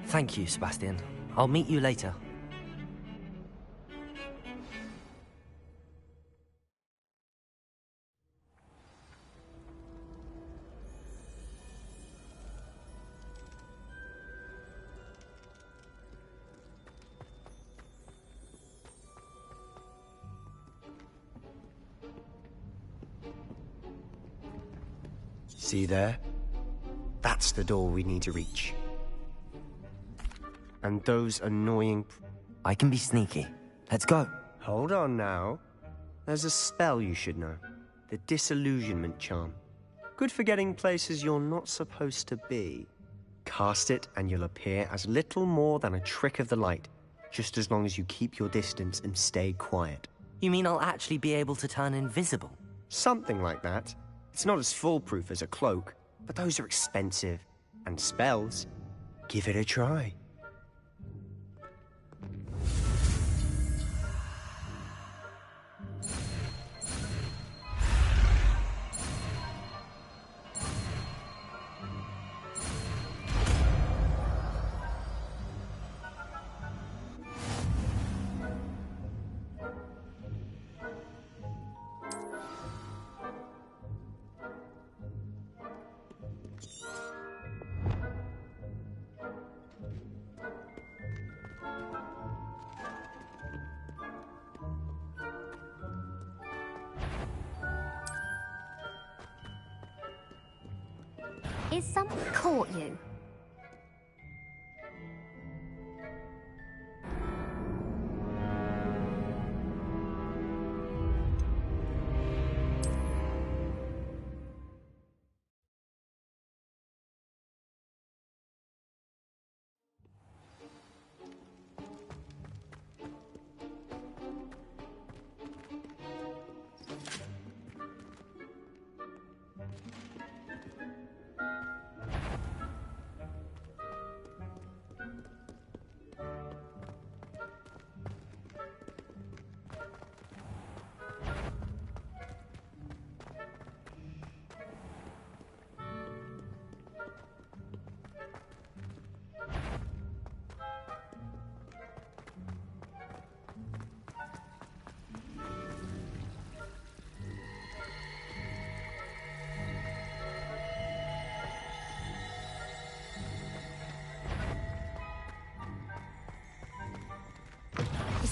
Thank you, Sebastian. I'll meet you later.
See there? That's the door we need to reach. And those annoying...
I can be sneaky. Let's go.
Hold on now. There's a spell you should know. The Disillusionment Charm. Good for getting places you're not supposed to be. Cast it and you'll appear as little more than a trick of the light, just as long as you keep your distance and stay quiet.
You mean I'll actually be able to turn invisible?
Something like that. It's not as foolproof as a cloak, but those are expensive. And spells, give it a try.
Is someone caught you?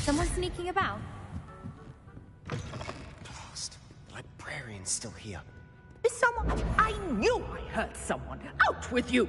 Someone sneaking about?
Blast. The librarian's still here.
Is someone... I knew I heard someone. Out with you!